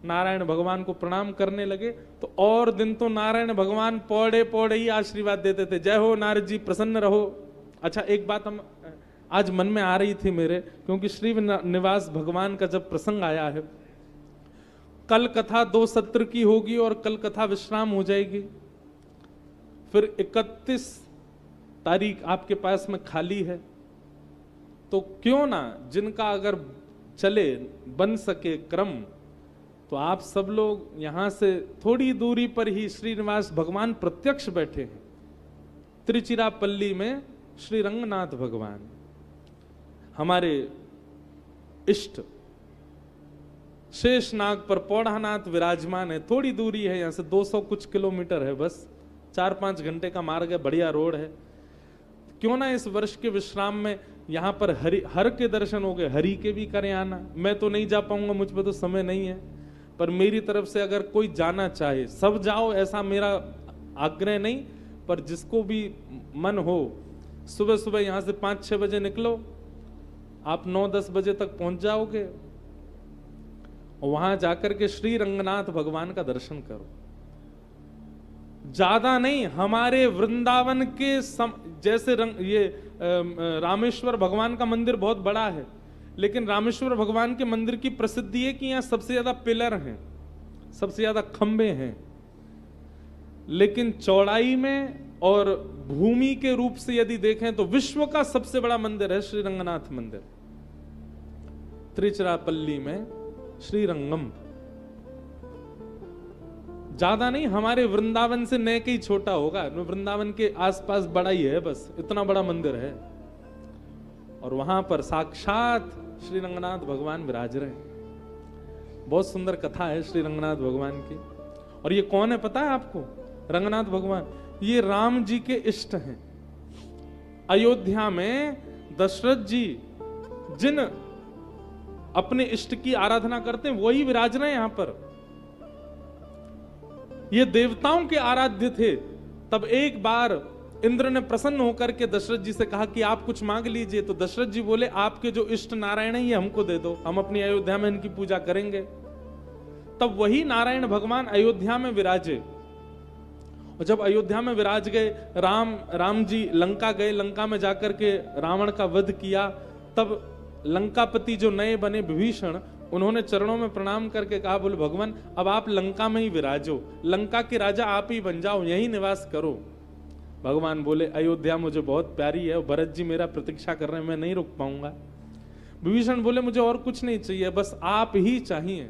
नारायण भगवान को प्रणाम करने लगे तो और दिन तो नारायण भगवान पौड़े पौड़े ही आशीर्वाद देते थे, जय हो नारद जी प्रसन्न रहो। अच्छा एक बात हम आज मन में आ रही थी मेरे, क्योंकि श्री निवास भगवान का जब प्रसंग आया है, कल कथा 2 सत्र की होगी और कल कथा विश्राम हो जाएगी, फिर 31 तारीख आपके पास में खाली है, तो क्यों ना जिनका अगर चले बन सके क्रम, तो आप सब लोग यहां से थोड़ी दूरी पर ही श्रीनिवास भगवान प्रत्यक्ष बैठे हैं। त्रिचिरापल्ली में श्री रंगनाथ भगवान हमारे इष्ट शेषनाग पर पौढ़ानाथ विराजमान है। थोड़ी दूरी है यहां से, 200 कुछ किलोमीटर है, बस 4-5 घंटे का मार्ग है, बढ़िया रोड है। क्यों ना इस वर्ष के विश्राम में यहां पर हर के दर्शन हो गए, हरि के भी करें आना। मैं तो नहीं जा पाऊंगा, मुझ पर तो समय नहीं है, पर मेरी तरफ से अगर कोई जाना चाहे सब जाओ, ऐसा मेरा आग्रह नहीं, पर जिसको भी मन हो सुबह सुबह यहां से 5-6 बजे निकलो, आप 9-10 बजे तक पहुंच जाओगे और वहां जाकर के श्री रंगनाथ भगवान का दर्शन करो। ज्यादा नहीं, हमारे वृंदावन के जैसे ये रामेश्वर भगवान का मंदिर बहुत बड़ा है, लेकिन रामेश्वर भगवान के मंदिर की प्रसिद्धि है कि यहाँ सबसे ज्यादा पिलर हैं, सबसे ज्यादा खंबे हैं, लेकिन चौड़ाई में और भूमि के रूप से यदि देखें तो विश्व का सबसे बड़ा मंदिर है श्री रंगनाथ मंदिर, त्रिचिरापल्ली में श्रीरंगम। ज्यादा नहीं, हमारे वृंदावन से न कहीं छोटा होगा, वृंदावन के आसपास बड़ा ही है, बस इतना बड़ा मंदिर है। और वहां पर साक्षात श्री रंगनाथ भगवान विराज रहे हैं। बहुत सुंदर कथा है श्री रंगनाथ भगवान की। और ये कौन है पता है आपको? रंगनाथ भगवान ये राम जी के इष्ट हैं। अयोध्या में दशरथ जी जिन अपने इष्ट की आराधना करते हैं वही विराज रहे हैं यहां पर। ये देवताओं के आराध्य थे। तब एक बार इंद्र ने प्रसन्न होकर के दशरथ जी से कहा कि आप कुछ मांग लीजिए। तो दशरथ जी बोले आपके जो इष्ट नारायण है ये हमको दे दो, हम अपनी अयोध्या में इनकी पूजा करेंगे। तब वही नारायण भगवान अयोध्या में विराजे। और जब अयोध्या में विराज गए, राम जी लंका गए, लंका में जाकर के रावण का वध किया। तब लंकापति जो नए बने विभीषण, उन्होंने चरणों में प्रणाम करके कहा, बोले भगवान अब आप लंका में ही विराजो, लंका के राजा आप ही बन जाओ, यही निवास करो। भगवान बोले अयोध्या मुझे बहुत प्यारी है, भरत जी मेरा प्रतीक्षा कर रहे हैं, मैं नहीं रुक पाऊंगा। विभीषण बोले मुझे और कुछ नहीं चाहिए, बस आप ही चाहिए।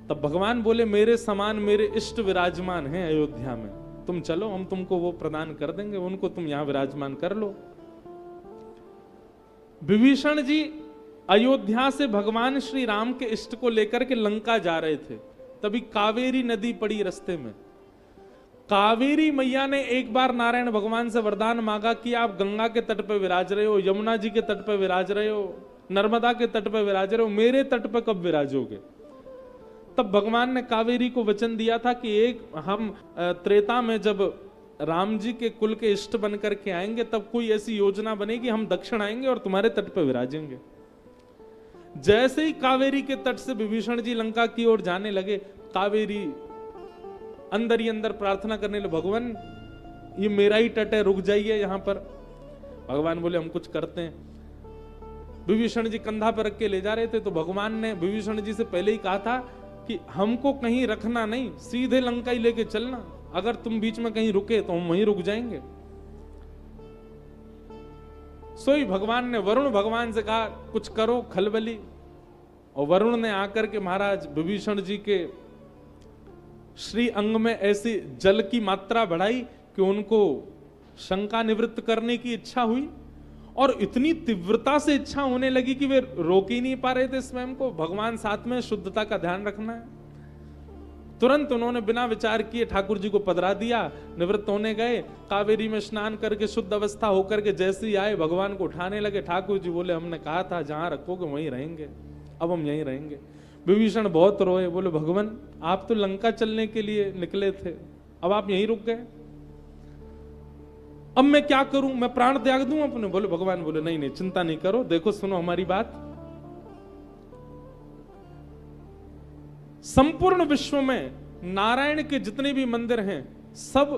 तब भगवान बोले मेरे समान मेरे इष्ट विराजमान हैं अयोध्या में, तुम चलो हम तुमको वो प्रदान कर देंगे, उनको तुम यहां विराजमान कर लो। विभीषण जी अयोध्या से भगवान श्री राम के इष्ट को लेकर के लंका जा रहे थे। तभी कावेरी नदी पड़ी रास्ते में। कावेरी मैया ने एक बार नारायण भगवान से वरदान मांगा कि आप गंगा के तट पर विराज रहे हो, यमुना जी के तट पर विराज रहे हो, नर्मदा के तट पर विराज रहे हो, मेरे तट पर कब विराजोगे? तब भगवान ने कावेरी को वचन दिया था कि एक हम त्रेता में जब राम जी के कुल के इष्ट बन करके आएंगे तब कोई ऐसी योजना बनेगी, हम दक्षिण आएंगे और तुम्हारे तट पर विराजेंगे। जैसे ही कावेरी के तट से विभीषण जी लंका की ओर जाने लगे, कावेरी अंदर ही अंदर प्रार्थना करने लगे, भगवान ये मेरा ही तट है, रुक जाइए यहां पर। भगवान बोले हम कुछ करते हैं। विभीषण जी कंधा पर रख के ले जा रहे थे, तो भगवान ने विभीषण जी से पहले ही कहा था कि हमको कहीं रखना नहीं, सीधे लंका ही लेके चलना, अगर तुम बीच में कहीं रुके तो हम वहीं रुक जाएंगे। सोई भगवान ने वरुण भगवान से कहा कुछ करो खलबली, और वरुण ने आकर के महाराज विभीषण जी के श्री अंग में ऐसी जल की मात्रा बढ़ाई कि उनको शंका निवृत्त करने की इच्छा हुई, और इतनी तीव्रता से इच्छा होने लगी कि वे रोक ही नहीं पा रहे थे स्वयं को। भगवान साथ में शुद्धता का ध्यान रखना है। तुरंत उन्होंने बिना विचार किए ठाकुर जी को पधरा दिया, निवृत्त होने गए, कावेरी में स्नान करके शुद्ध अवस्था होकर के जैसे ही आए भगवान को उठाने लगे। ठाकुर जी बोले हमने कहा था जहां रखोगे वहीं रहेंगे, अब हम यहीं रहेंगे। विभीषण बहुत रोए, बोले भगवान आप तो लंका चलने के लिए निकले थे, अब आप यहीं रुक गए, अब मैं क्या करूं, मैं प्राण त्याग दूं अपने? बोले भगवान बोले नहीं नहीं चिंता नहीं करो, देखो सुनो हमारी बात। संपूर्ण विश्व में नारायण के जितने भी मंदिर हैं सब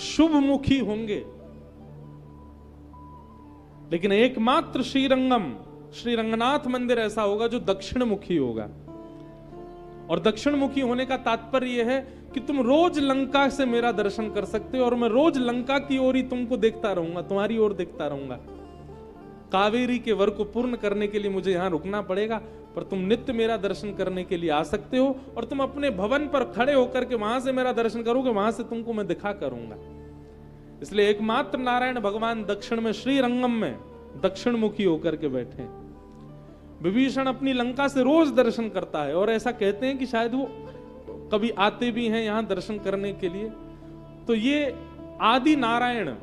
शुभमुखी होंगे, लेकिन एकमात्र श्रीरंगम श्री रंगनाथ मंदिर ऐसा होगा जो दक्षिण मुखी होगा। और दक्षिण मुखी होने का तात्पर्य यह है कि तुम रोज लंका से मेरा दर्शन कर सकते हो, और मैं रोज लंका की ओर ही तुमको देखता रहूंगा, तुम्हारी ओर देखता रहूंगा। कावेरी के वर को पूर्ण करने के लिए मुझे यहां रुकना पड़ेगा, पर तुम नित्य मेरा दर्शन करने के लिए आ सकते हो, और तुम अपने भवन पर खड़े होकर के वहां से मेरा दर्शन करोगे, वहां से तुमको मैं दिखा करूंगा। इसलिए एकमात्र नारायण भगवान दक्षिण में श्री रंगम में दक्षिण मुखी होकर के बैठे। विभीषण अपनी लंका से रोज दर्शन करता है, और ऐसा कहते हैं कि शायद वो कभी आते भी हैं यहां दर्शन करने के लिए। तो ये आदि नारायण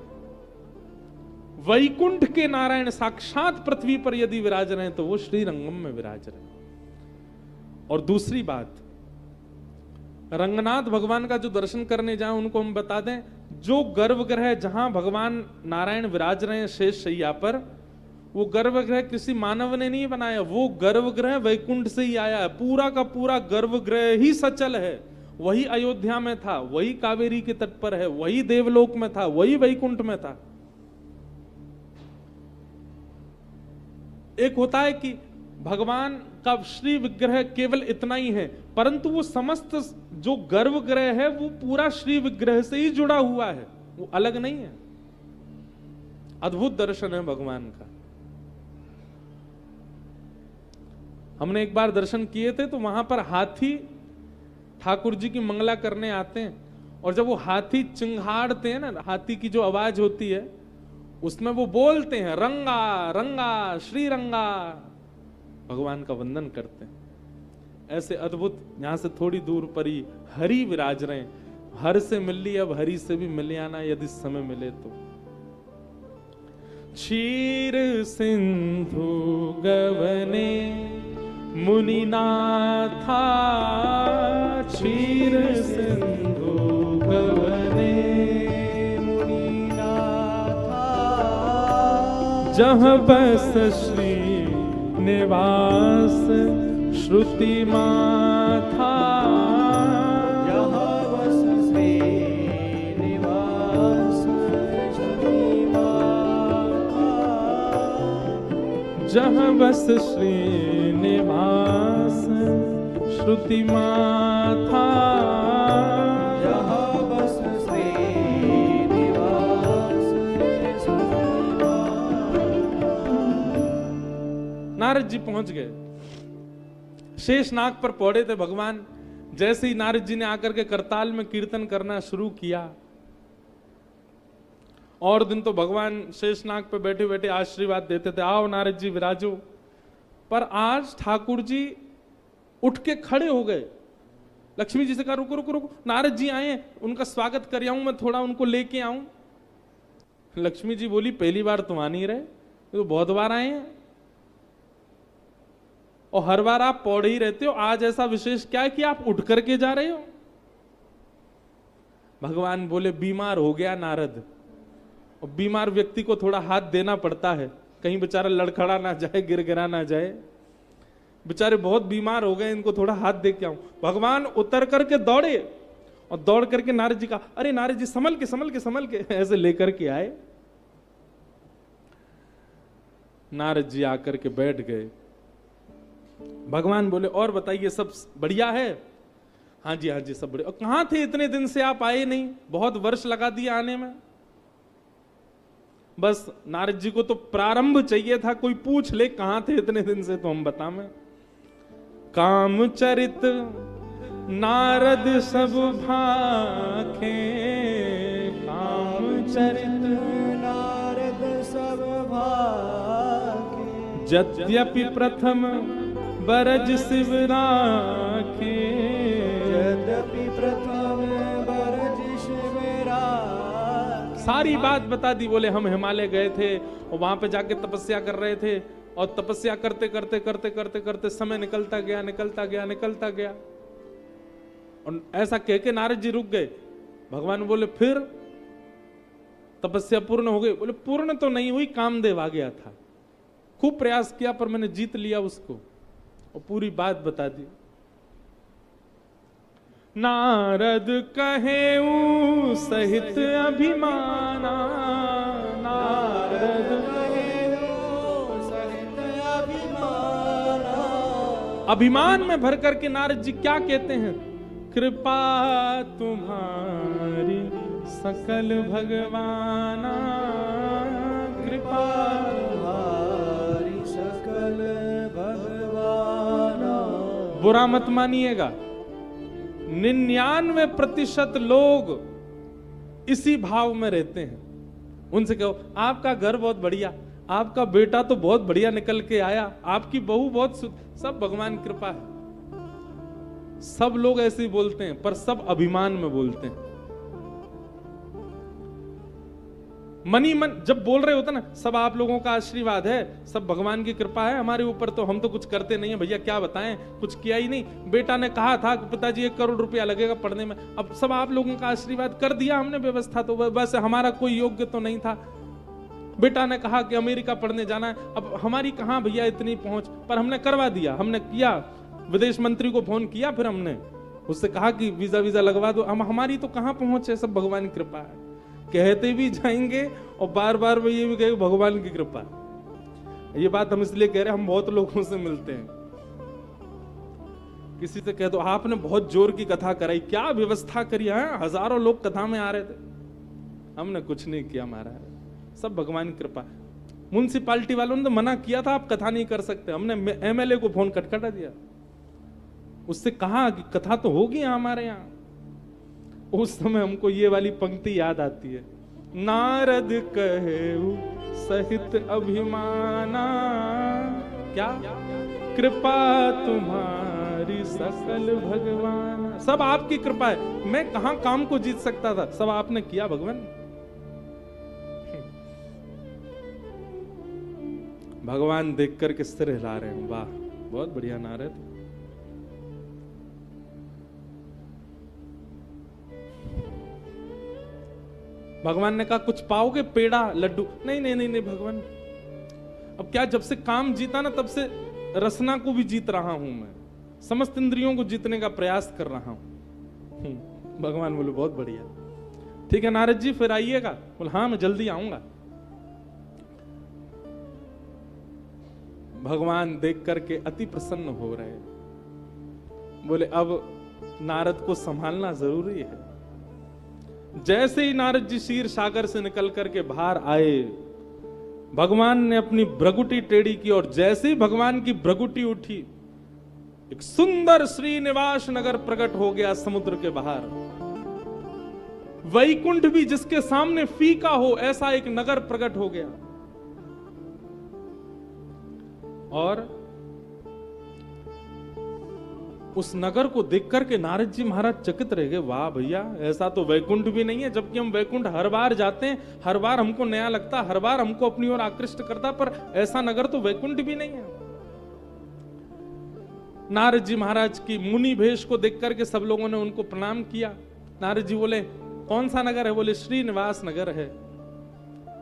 वैकुंठ के नारायण साक्षात पृथ्वी पर यदि विराज रहे हैं तो वो श्री रंगम में विराज रहे हैं। और दूसरी बात, रंगनाथ भगवान का जो दर्शन करने जाए उनको हम बता दें, जो गर्भगृह जहां भगवान नारायण विराज रहे हैं शेष शैया पर, वो गर्भगृह किसी मानव ने नहीं बनाया, वो गर्भगृह वैकुंठ से ही आया है। पूरा का पूरा गर्भगृह ही सचल है, वही अयोध्या में था, वही कावेरी के तट पर है, वही देवलोक में था, वही वैकुंठ में था। एक होता है कि भगवान का श्री विग्रह केवल इतना ही है, परंतु वो समस्त जो गर्भगृह है वो पूरा श्री विग्रह से ही जुड़ा हुआ है, वो अलग नहीं है। अद्भुत दर्शन है भगवान का। हमने एक बार दर्शन किए थे तो वहां पर हाथी ठाकुर जी की मंगला करने आते हैं, और जब वो हाथी चिंघाड़ते हैं ना, हाथी की जो आवाज होती है उसमें वो बोलते हैं रंगा रंगा श्री रंगा, भगवान का वंदन करते हैं। ऐसे अद्भुत, यहां से थोड़ी दूर पर ही हरि विराज रहे हैं। हर से मिल ली, अब हरि से भी मिल आना यदि समय मिले तो। क्षीर सिंधु गवने मुनिनाथा, क्षीर सिंधु गवने मुनिनाथा, जहाँ बस श्री निवास श्रुति माथा, जहाँ बस श्री निवास श्रुति माथा, जहाँ बस श्री निवास श्रुति माथा, जहाँ बस श्री निवास श्रुति माथा। नारद जी पहुंच गए, शेषनाग पर पौड़े थे भगवान। जैसे ही नारद जी ने आकर के करताल में कीर्तन करना शुरू किया, और दिन तो भगवान शेषनाग पे बैठे बैठे आशीर्वाद देते थे, आओ नारद जी विराजो। पर आज ठाकुर जी उठ के खड़े हो गए, लक्ष्मी जी से कहा रुको रुको रुको, नारद जी आए हैं, उनका स्वागत कर आऊं, मैं थोड़ा उनको लेके आऊं। लक्ष्मी जी बोली पहली बार तुम आ नहीं रहे, तो बहुत बार आए हैं और हर बार आप पौड़े ही रहते हो, आज ऐसा विशेष क्या है कि आप उठ करके जा रहे हो? भगवान बोले बीमार हो गया नारद, और बीमार व्यक्ति को थोड़ा हाथ देना पड़ता है, कहीं बेचारा लड़खड़ा ना जाए, गिरगिरा ना जाए। बेचारे बहुत बीमार हो गए, इनको थोड़ा हाथ दे के आऊं। भगवान उतर करके दौड़े और दौड़ करके नारद जी का, अरे नारद जी संभल के संभल के संभल के, ऐसे लेकर के आए। नारद जी आकर के बैठ गए। भगवान बोले और बताइए सब बढ़िया है? हाँ जी सब बढ़िया। और कहां थे इतने दिन से आप आए नहीं, बहुत वर्ष लगा दिया आने में। बस नारद जी को तो प्रारंभ चाहिए था, कोई पूछ ले कहां थे इतने दिन से तो हम बताएं। कामचरित नारद सब भाखे, कामचरित नारद सब भाखे, यद्यपि प्रथम बरज शिव राखे, यद्यपि प्रथम बरज शिव राखे। सारी बात बता दी। बोले हम हिमालय गए थे और वहां पे जाके तपस्या कर रहे थे, और तपस्या करते करते करते करते करते समय निकलता गया निकलता गया निकलता गया, और ऐसा कह के नारद जी रुक गए। भगवान बोले फिर तपस्या पूर्ण हो गई? बोले पूर्ण तो नहीं हुई, कामदेव आ गया था, खूब प्रयास किया पर मैंने जीत लिया उसको, और पूरी बात बता दी। नारद कहेऊ सहित अभिमाना, नारद कहेऊ सहित अभिमाना। अभिमान में भर करके नारद जी क्या कहते हैं? कृपा तुम्हारी सकल भगवाना, कृपा तुम्हारी सकल भगवाना। बुरा मत मानिएगा, 99% लोग इसी भाव में रहते हैं। उनसे कहो आपका घर बहुत बढ़िया, आपका बेटा तो बहुत बढ़िया निकल के आया, आपकी बहू बहुत सब भगवान की कृपा है। सब लोग ऐसे ही बोलते हैं, पर सब अभिमान में बोलते हैं। मनी मन जब बोल रहे होते ना, सब आप लोगों का आशीर्वाद है, सब भगवान की कृपा है हमारे ऊपर, तो हम तो कुछ करते नहीं है भैया, क्या बताएं, कुछ किया ही नहीं। बेटा ने कहा था कि पिताजी 1 करोड़ रुपया लगेगा पढ़ने में, अब सब आप लोगों का आशीर्वाद कर दिया हमने व्यवस्था, तो बस हमारा कोई योग्य तो नहीं था। बेटा ने कहा कि अमेरिका पढ़ने जाना है, अब हमारी कहां भैया इतनी पहुंच, पर हमने करवा दिया। हमने किया, विदेश मंत्री को फोन किया, फिर हमने उससे कहा कि वीजा वीजा लगवा दो। हम हमारी तो कहां पहुंच है, सब भगवान की कृपा है। कहते भी जाएंगे और बार बार वो ये भी कहेंगे भगवान की कृपा। ये बात हम इसलिए कह रहे हैं, हम बहुत लोगों से मिलते हैं, किसी से कह दो आपने बहुत जोर की कथा कराई, क्या व्यवस्था करी है, हजारों लोग कथा में आ रहे थे। हमने कुछ नहीं किया महाराज, सब भगवान की कृपा। म्युनिसिपालिटी वालों ने तो मना किया था, आप कथा नहीं कर सकते। हमने एमएलए को फोन खटखटा दिया, उससे कहा कि कथा तो होगी हमारे यहाँ। उस समय हमको ये वाली पंक्ति याद आती है, नारद कहे सहित अभिमाना, क्या कृपा तुम्हारी सकल भगवान। सब आपकी कृपा है, मैं कहां काम को जीत सकता था, सब आपने किया भगवान। भगवान देख करके सिर हिला रहे हैं, वाह बहुत बढ़िया नारद। भगवान ने कहा कुछ पाओगे, पेड़ा लड्डू? नहीं नहीं नहीं नहीं भगवान, अब क्या, जब से काम जीता ना तब से रसना को भी जीत रहा हूं मैं, समस्त इंद्रियों को जीतने का प्रयास कर रहा हूं। भगवान बोले बहुत बढ़िया, ठीक है नारद जी फिर आइएगा। बोले हाँ मैं जल्दी आऊंगा। भगवान देख करके अति प्रसन्न हो रहे, बोले अब नारद को संभालना जरूरी है। जैसे ही नारद जी क्षीर सागर से निकल करके बाहर आए, भगवान ने अपनी भ्रगुटी टेढ़ी की और जैसे ही भगवान की भ्रगुटी उठी, एक सुंदर श्रीनिवास नगर प्रकट हो गया समुद्र के बाहर। वैकुंठ भी जिसके सामने फीका हो ऐसा एक नगर प्रकट हो गया। और उस नगर को देख करके नारद जी महाराज चकित रह गए, वाह भैया ऐसा तो वैकुंठ भी नहीं है। जबकि हम वैकुंठ हर बार जाते हैं, हर बार हमको नया लगता, हर बार हमको अपनी ओर आकृष्ट करता, पर ऐसा नगर तो वैकुंठ भी नहीं है। नारद जी महाराज की मुनि भेष को देख करके सब लोगों ने उनको प्रणाम किया। नारद जी बोले कौन सा नगर है? बोले श्रीनिवास नगर है।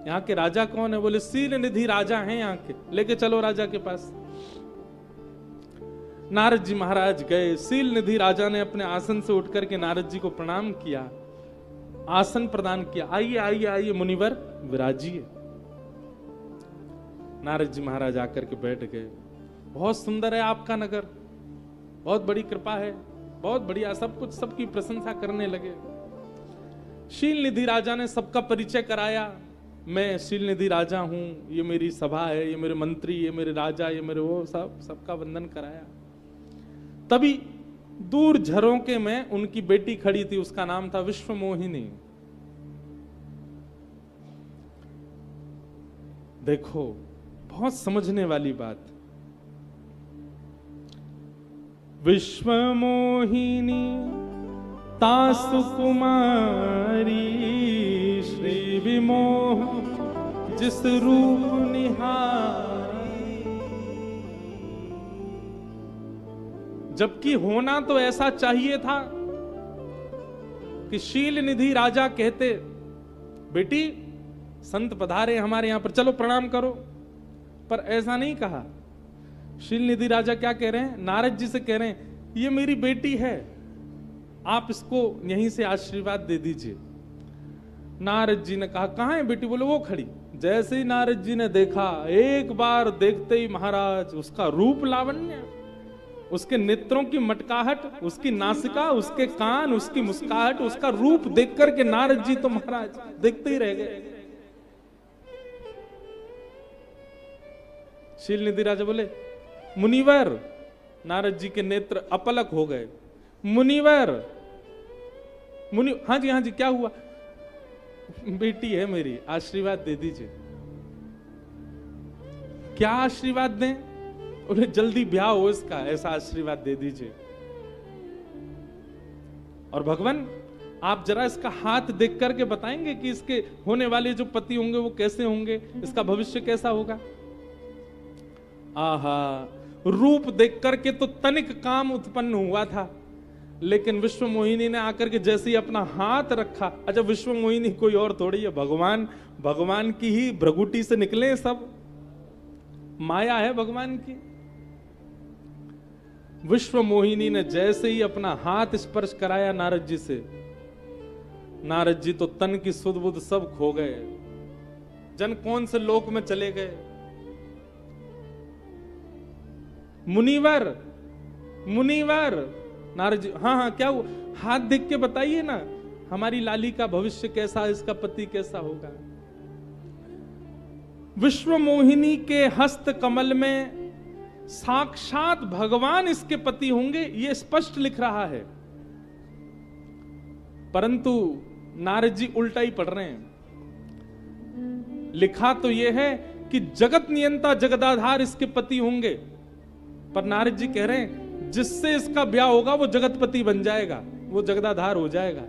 यहाँ के राजा कौन है? बोले शील निधि राजा हैं यहाँ के, लेके चलो राजा के पास। नारद जी महाराज गए, शील निधि राजा ने अपने आसन से उठ करके नारद जी को प्रणाम किया, आसन प्रदान किया। आइए आइए आइए मुनिवर विराजिए। नारद जी महाराज आकर के बैठ गए। बहुत सुंदर है आपका नगर, बहुत बड़ी कृपा है, बहुत बढ़िया, सब कुछ, सबकी प्रशंसा करने लगे। शील निधि राजा ने सबका परिचय कराया, मैं शील निधि राजा हूं, ये मेरी सभा है, ये मेरे मंत्री, ये मेरे राजा, ये मेरे वो, सबका वंदन कराया। तभी दूर झरोके में उनकी बेटी खड़ी थी, उसका नाम था विश्वमोहिनी। देखो बहुत समझने वाली बात, विश्वमोहिनी तासु कुमारी, श्री विमोह जिस रूप निहारी। जबकि होना तो ऐसा चाहिए था कि शील निधि राजा कहते, बेटी संत पधारे हमारे यहां पर, चलो प्रणाम करो, पर ऐसा नहीं कहा। शील निधि राजा क्या कह रहे हैं? नारद जी से कह रहे हैं ये मेरी बेटी है, आप इसको यहीं से आशीर्वाद दे दीजिए। नारद जी ने कहा कहां है बेटी? बोले वो खड़ी। जैसे ही नारद जी ने देखा, एक बार देखते ही महाराज उसका रूप लावण्य, उसके नेत्रों की मटकाहट, उसकी नासिका, उसके कान, उसकी मुस्काहट, उसका रूप देख करके नारद जी तो महाराज देखते ही रह गए। शील निधि राजा बोले मुनिवर, नारद जी के नेत्र अपलक हो गए। मुनिवर, हाँ जी क्या हुआ? बेटी है मेरी, आशीर्वाद दे दीजिए। क्या आशीर्वाद दें? बोले जल्दी ब्याह हो इसका, ऐसा आशीर्वाद दे दीजिए। और भगवान आप जरा इसका हाथ देख करके बताएंगे कि इसके होने वाले जो पति होंगे वो कैसे होंगे, इसका भविष्य कैसा होगा? आहा, रूप देख करके तो तनिक काम उत्पन्न हुआ था, लेकिन विश्वमोहिनी ने आकर के जैसे ही अपना हाथ रखा, अच्छा विश्वमोहिनी कोई और थोड़ी है, भगवान की ही भ्रगुटी से निकले, सब माया है भगवान की। विश्वमोहिनी ने जैसे ही अपना हाथ स्पर्श कराया नारद जी से, नारद जी तो तन की सुध बुध सब खो गए, जन कौन से लोक में चले गए। मुनिवर, मुनिवर, नारद जी हाँ क्या हुआ? हाथ देख के बताइए ना, हमारी लाली का भविष्य कैसा, इसका पति कैसा होगा। विश्व मोहिनी के हस्त कमल में साक्षात भगवान इसके पति होंगे, ये स्पष्ट लिख रहा है। परंतु नारद जी उल्टा ही पढ़ रहे हैं। लिखा तो यह है कि जगत नियंता जगदाधार इसके पति होंगे, पर नारद जी कह रहे हैं जिससे इसका ब्याह होगा वो जगतपति बन जाएगा, वो जगदाधार हो जाएगा।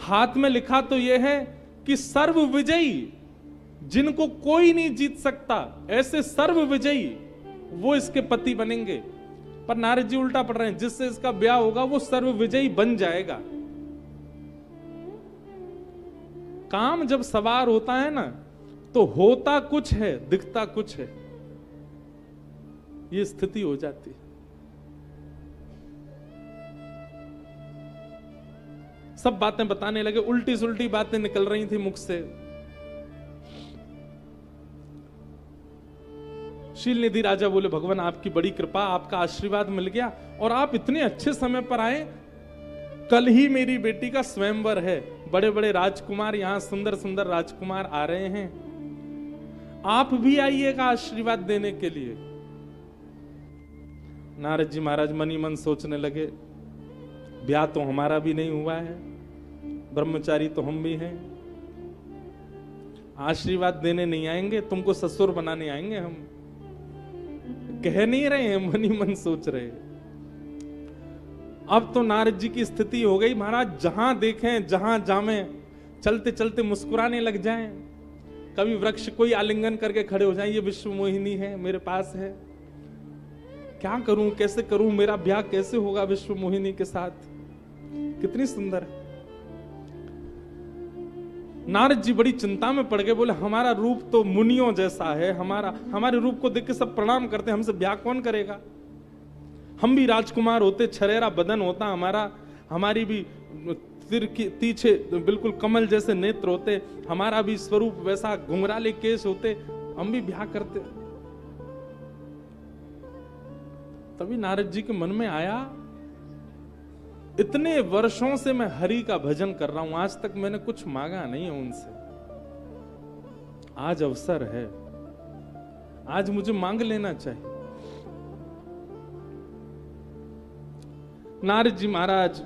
हाथ में लिखा तो यह है कि सर्व विजयी, जिनको कोई नहीं जीत सकता, ऐसे सर्व विजयी वो इसके पति बनेंगे। पर नारद जी उल्टा पढ़ रहे हैं, जिससे इसका ब्याह होगा वो सर्व विजयी बन जाएगा। काम जब सवार होता है ना, तो होता कुछ है, दिखता कुछ है, ये स्थिति हो जाती है। सब बातें बताने लगे, उल्टी सुल्टी बातें निकल रही थी मुख से। शील निधि राजा बोले, भगवान आपकी बड़ी कृपा, आपका आशीर्वाद मिल गया और आप इतने अच्छे समय पर आए। कल ही मेरी बेटी का स्वयंवर है, बड़े बड़े राजकुमार, यहां सुंदर सुंदर राजकुमार आ रहे हैं, आप भी आइएगा आशीर्वाद देने के लिए। नारद जी महाराज मन ही मन सोचने लगे, ब्याह तो हमारा भी नहीं हुआ है, ब्रह्मचारी तो हम भी हैं, आशीर्वाद देने नहीं आएंगे, तुमको ससुर बनाने आएंगे हम। कह नहीं रहे हैं, मन ही मन सोच रहे हैं। अब तो नारद जी की स्थिति हो गई, महाराज जहां देखें जहां जामें चलते चलते मुस्कुराने लग जाएं। कभी वृक्ष कोई आलिंगन करके खड़े हो जाएं, ये विश्व मोहिनी है, मेरे पास है, क्या करूं, कैसे करूं, मेरा ब्याह कैसे होगा विश्व मोहिनी के साथ, कितनी सुंदर है। नारद जी बड़ी चिंता में पड़ गए, बोले हमारा रूप तो मुनियों जैसा है, हमारे रूप को देख के सब प्रणाम करते, हमसे ब्याह कौन करेगा। हम भी राजकुमार होते, छरेरा बदन होता हमारा, हमारी भी तीछे बिल्कुल कमल जैसे नेत्र होते, हमारा भी स्वरूप वैसा घुंघराले केस होते, हम भी ब्याह करते। तभी नारद जी के मन में आया, इतने वर्षों से मैं हरि का भजन कर रहा हूं, आज तक मैंने कुछ मांगा नहीं है उनसे, आज अवसर है, आज मुझे मांग लेना चाहिए। नारद जी महाराज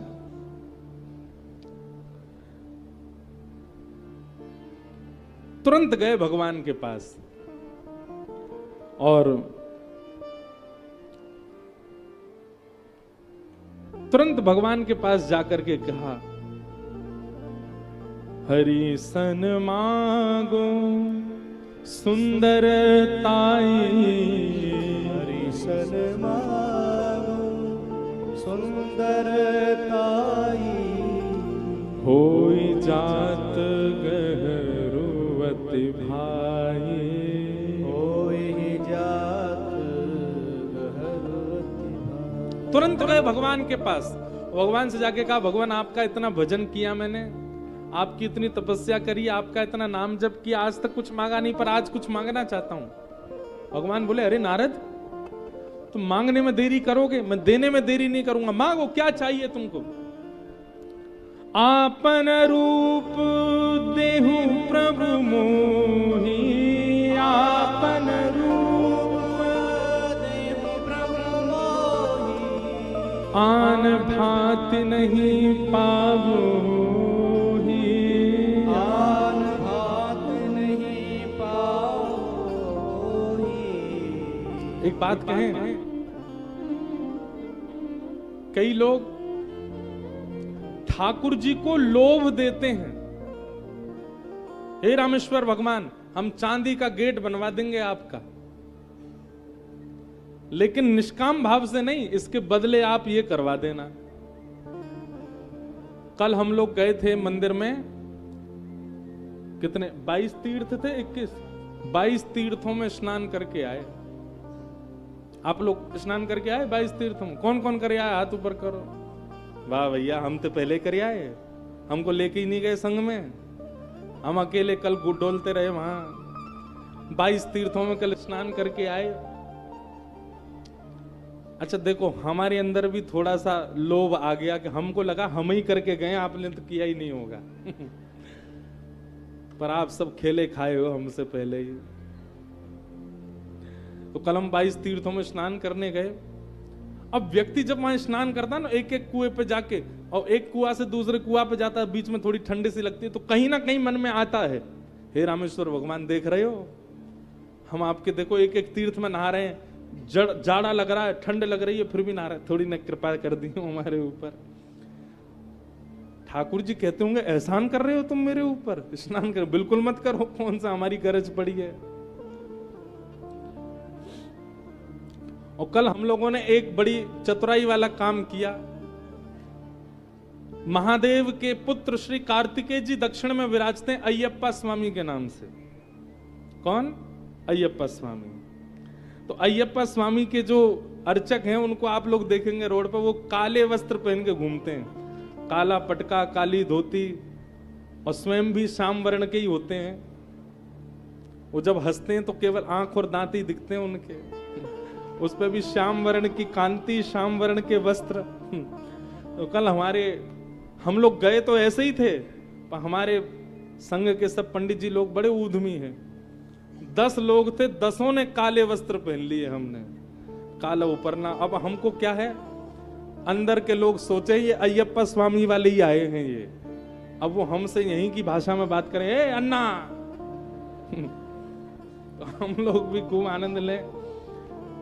तुरंत गए भगवान के पास और तुरंत भगवान के पास जाकर के कहा, हरि सन मांगो सुंदरताई, हरि सन मांगो सुंदरताई, होई जात गहरुवति भाई, होई जात गहरुवति भाई। तुरंत गए भगवान के पास, भगवान से जाके कहा, भगवान आपका इतना भजन किया मैंने, आपकी इतनी तपस्या करी, आपका इतना नाम जप किया, आज तक कुछ मांगा नहीं, पर आज कुछ मांगना चाहता हूं। भगवान बोले, अरे नारद, तुम मांगने में देरी करोगे, मैं देने में देरी नहीं करूंगा, मांगो क्या चाहिए तुमको। आपन रूप देहु प्रभु मोहि, आपन रूप देहु प्रभु मोहि, आन भांति नहीं पावोहि, आन भांति नहीं पावोहि। एक बात कहें, कई लोग ठाकुर जी को लोभ देते हैं, हे रामेश्वर भगवान हम चांदी का गेट बनवा देंगे आपका, लेकिन निष्काम भाव से नहीं, इसके बदले आप ये करवा देना। कल हम लोग गए थे मंदिर में, कितने 22 तीर्थ थे, 22 तीर्थों में स्नान करके आए। आप लोग स्नान करके आए 22 तीर्थों में? कौन कौन कर आए, हाथ ऊपर करो। वाह भैया, हम तो पहले कर आए, हमको लेके ही नहीं गए संग में, हम अकेले कल डोलते रहे वहां। 22 तीर्थों में कल स्नान करके आए। अच्छा देखो, हमारे अंदर भी थोड़ा सा लोभ आ गया कि हमको लगा हम ही करके गए, आपने तो किया ही नहीं होगा। पर आप सब खेले खाए हो हमसे पहले ही। तो कल हम 22 तीर्थों में स्नान करने गए। अब व्यक्ति जब वहां स्नान करता है ना, एक एक कुएं पे जाके, और एक कुआं से दूसरे कुआं पे जाता है, बीच में थोड़ी ठंडी सी लगती है, तो कहीं ना कहीं मन में आता है, हे रामेश्वर भगवान देख रहे हो, हम आपके देखो एक एक तीर्थ में नहा रहे हैं, जाड़ा लग रहा है, ठंड लग रही है, फिर भी नहा रहे, थोड़ी न कृपा कर दी हमारे ऊपर। ठाकुर जी कहते होंगे एहसान कर रहे हो तुम मेरे ऊपर, स्नान करो। बिल्कुल मत करो, कौन सा हमारी गरज पड़ी है। और कल हम लोगों ने एक बड़ी चतुराई वाला काम किया। महादेव के पुत्र श्री कार्तिकेय जी दक्षिण में विराजते हैं अय्यप्पा स्वामी के नाम से। कौन? अय्यप्पा स्वामी। तो अय्यप्पा स्वामी के जो अर्चक हैं उनको आप लोग देखेंगे रोड पर, वो काले वस्त्र पहन के घूमते हैं, काला पटका, काली धोती, और स्वयं भी श्याम वर्ण के ही होते हैं। वो जब हंसते हैं तो केवल आंख और दांत ही दिखते हैं उनके, उस पर भी श्याम वर्ण की कांति, श्याम वर्ण के वस्त्र। तो कल हम लोग गए तो ऐसे ही थे, पर हमारे संघ के सब पंडित जी लोग बड़े ऊधमी हैं। 10 लोग थे, 10 ने काले वस्त्र पहन लिए, हमने काला उपरना। अब हमको क्या है, अंदर के लोग सोचे ये अय्यप्पा स्वामी वाले ही आए हैं ये, अब वो हमसे यहीं की भाषा में बात करें, ए अन्ना। तो हम लोग भी खूब आनंद लें।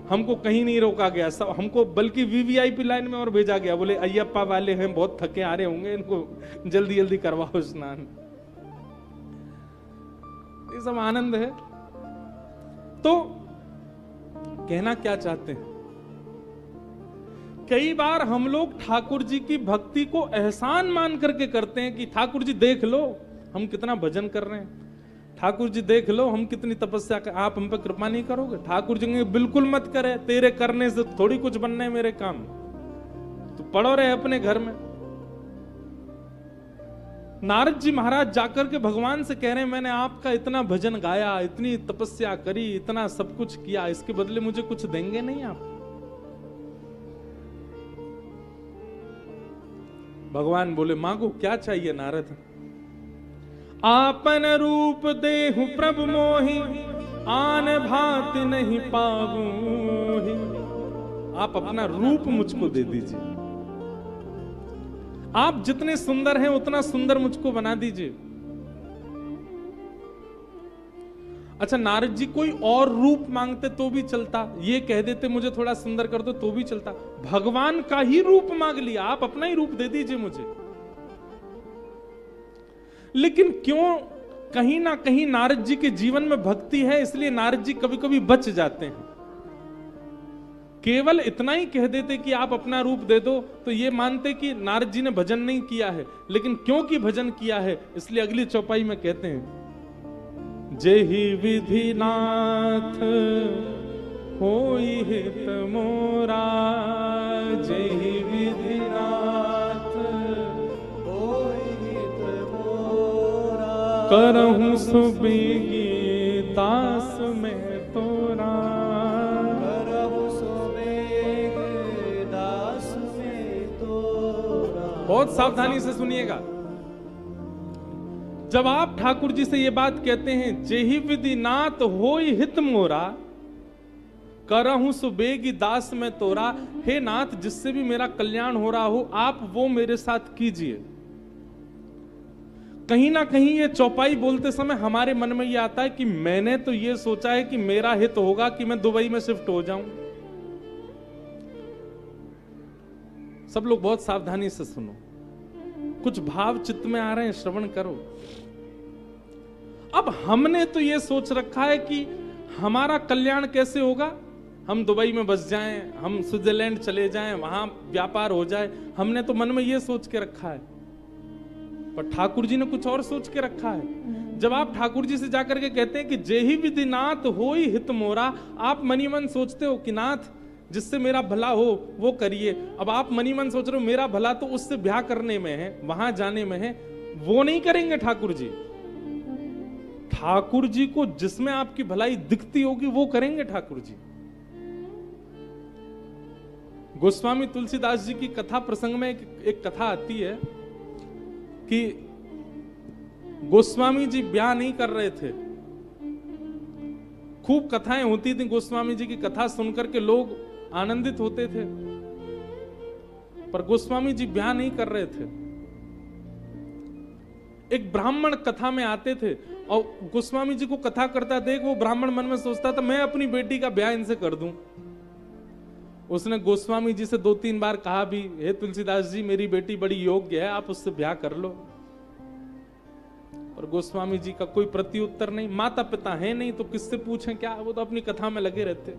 हमको कहीं नहीं रोका गया, सब हमको बल्कि वीवीआईपी लाइन में और भेजा गया, बोले अय्यप्पा वाले हैं, बहुत थके आ रहे होंगे, इनको जल्दी जल्दी करवाओ स्नान। ये सब आनंद है। तो कहना क्या चाहते हैं, कई बार हम लोग ठाकुर जी की भक्ति को एहसान मान करके करते हैं कि ठाकुर जी देख लो हम कितना भजन कर रहे हैं, ठाकुर जी देख लो हम कितनी तपस्या कर, आप हम पे कृपा नहीं करोगे? ठाकुर जी बिल्कुल मत करे, तेरे करने से थोड़ी कुछ बनना है मेरे काम, तो पड़ो रहे अपने घर में। नारद जी महाराज जाकर के भगवान से कह रहे हैं, मैंने आपका इतना भजन गाया, इतनी तपस्या करी, इतना सब कुछ किया, इसके बदले मुझे कुछ देंगे नहीं आप? भगवान बोले मांगो, क्या चाहिए नारद? आपन रूप देहु प्रभु मोहि, आन भात नहीं पाऊं। आप अपना रूप मुझको दे दीजिए, आप जितने सुंदर हैं उतना सुंदर मुझको बना दीजिए। अच्छा, नारद जी कोई और रूप मांगते तो भी चलता, ये कह देते मुझे थोड़ा सुंदर कर दो तो भी चलता। भगवान का ही रूप मांग लिया, आप अपना ही रूप दे दीजिए मुझे। लेकिन क्यों, कहीं ना कहीं नारद जी के जीवन में भक्ति है, इसलिए नारद जी कभी कभी बच जाते हैं। केवल इतना ही कह देते कि आप अपना रूप दे दो तो ये मानते कि नारद जी ने भजन नहीं किया है, लेकिन क्योंकि भजन किया है इसलिए अगली चौपाई में कहते हैं, जेहि विधि नाथ होई हित मोरा, जेहि विधि नाथ होई हित मोरा, करहूं सुबेगी दास में तोरा, करहूं सुबेगी दास में तोरा। बहुत सावधानी से सुनिएगा, जब आप ठाकुर जी से ये बात कहते हैं, जेहि विधि नाथ होई हित मोरा, करहूं सुबेगी दास में तोरा, हे नाथ जिससे भी मेरा कल्याण हो रहा हो आप वो मेरे साथ कीजिए। कहीं ना कहीं ये चौपाई बोलते समय हमारे मन में ये आता है कि मैंने तो ये सोचा है कि मेरा हित होगा कि मैं दुबई में शिफ्ट हो जाऊं। सब लोग बहुत सावधानी से सुनो, कुछ भाव चित्त में आ रहे हैं, श्रवण करो। अब हमने तो ये सोच रखा है कि हमारा कल्याण कैसे होगा, हम दुबई में बस जाएं, हम स्विट्जरलैंड चले जाएं, वहां व्यापार हो जाए, हमने तो मन में ये सोच के रखा है। पर ठाकुर जी ने कुछ और सोच के रखा है। जब आप ठाकुर जी से जाकर के कहते हैं कि जेहि विधि नाथ होई हित मोरा, आप मनी मन सोचते हो कि नाथ जिससे मेरा भला हो वो करिए। अब आप मनी मन सोच रहे हो मेरा भला तो उससे ब्याह करने में है, वहां जाने में है, वो नहीं करेंगे ठाकुर जी। ठाकुर जी को जिसमें आपकी भलाई दिखती होगी वो करेंगे ठाकुर जी। गोस्वामी तुलसीदास जी की कथा प्रसंग में एक कथा आती है कि गोस्वामी जी ब्याह नहीं कर रहे थे। खूब कथाएं होती थी, गोस्वामी जी की कथा सुनकर के लोग आनंदित होते थे, पर गोस्वामी जी ब्याह नहीं कर रहे थे। एक ब्राह्मण कथा में आते थे और गोस्वामी जी को कथा करता देख वो ब्राह्मण मन में सोचता था मैं अपनी बेटी का ब्याह इनसे कर दूं। उसने गोस्वामी जी से 2-3 बार कहा भी, हे तुलसीदास जी मेरी बेटी बड़ी योग्य है, आप उससे ब्याह कर लो। और गोस्वामी जी का कोई प्रत्युत्तर नहीं, माता पिता है नहीं तो किससे पूछें क्या, वो तो अपनी कथा में लगे रहते।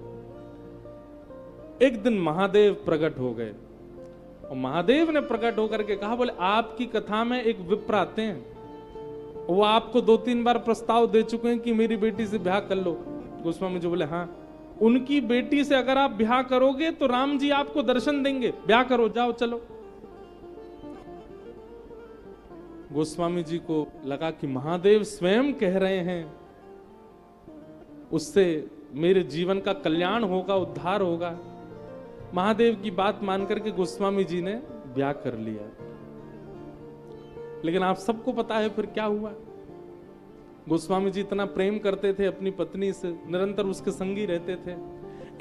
एक दिन महादेव प्रकट हो गए और महादेव ने प्रकट होकर के कहा, बोले आपकी कथा में एक विप्र आते हैं, वो आपको 2-3 बार प्रस्ताव दे चुके हैं कि मेरी बेटी से ब्याह कर लो। गोस्वामी जी बोले हाँ, उनकी बेटी से अगर आप ब्याह करोगे तो राम जी आपको दर्शन देंगे, ब्याह करो, जाओ चलो। गोस्वामी जी को लगा कि महादेव स्वयं कह रहे हैं, उससे मेरे जीवन का कल्याण होगा, उद्धार होगा। महादेव की बात मान करके गोस्वामी जी ने ब्याह कर लिया। लेकिन आप सबको पता है फिर क्या हुआ। गोस्वामी जी इतना प्रेम करते थे अपनी पत्नी से, निरंतर उसके संगी रहते थे।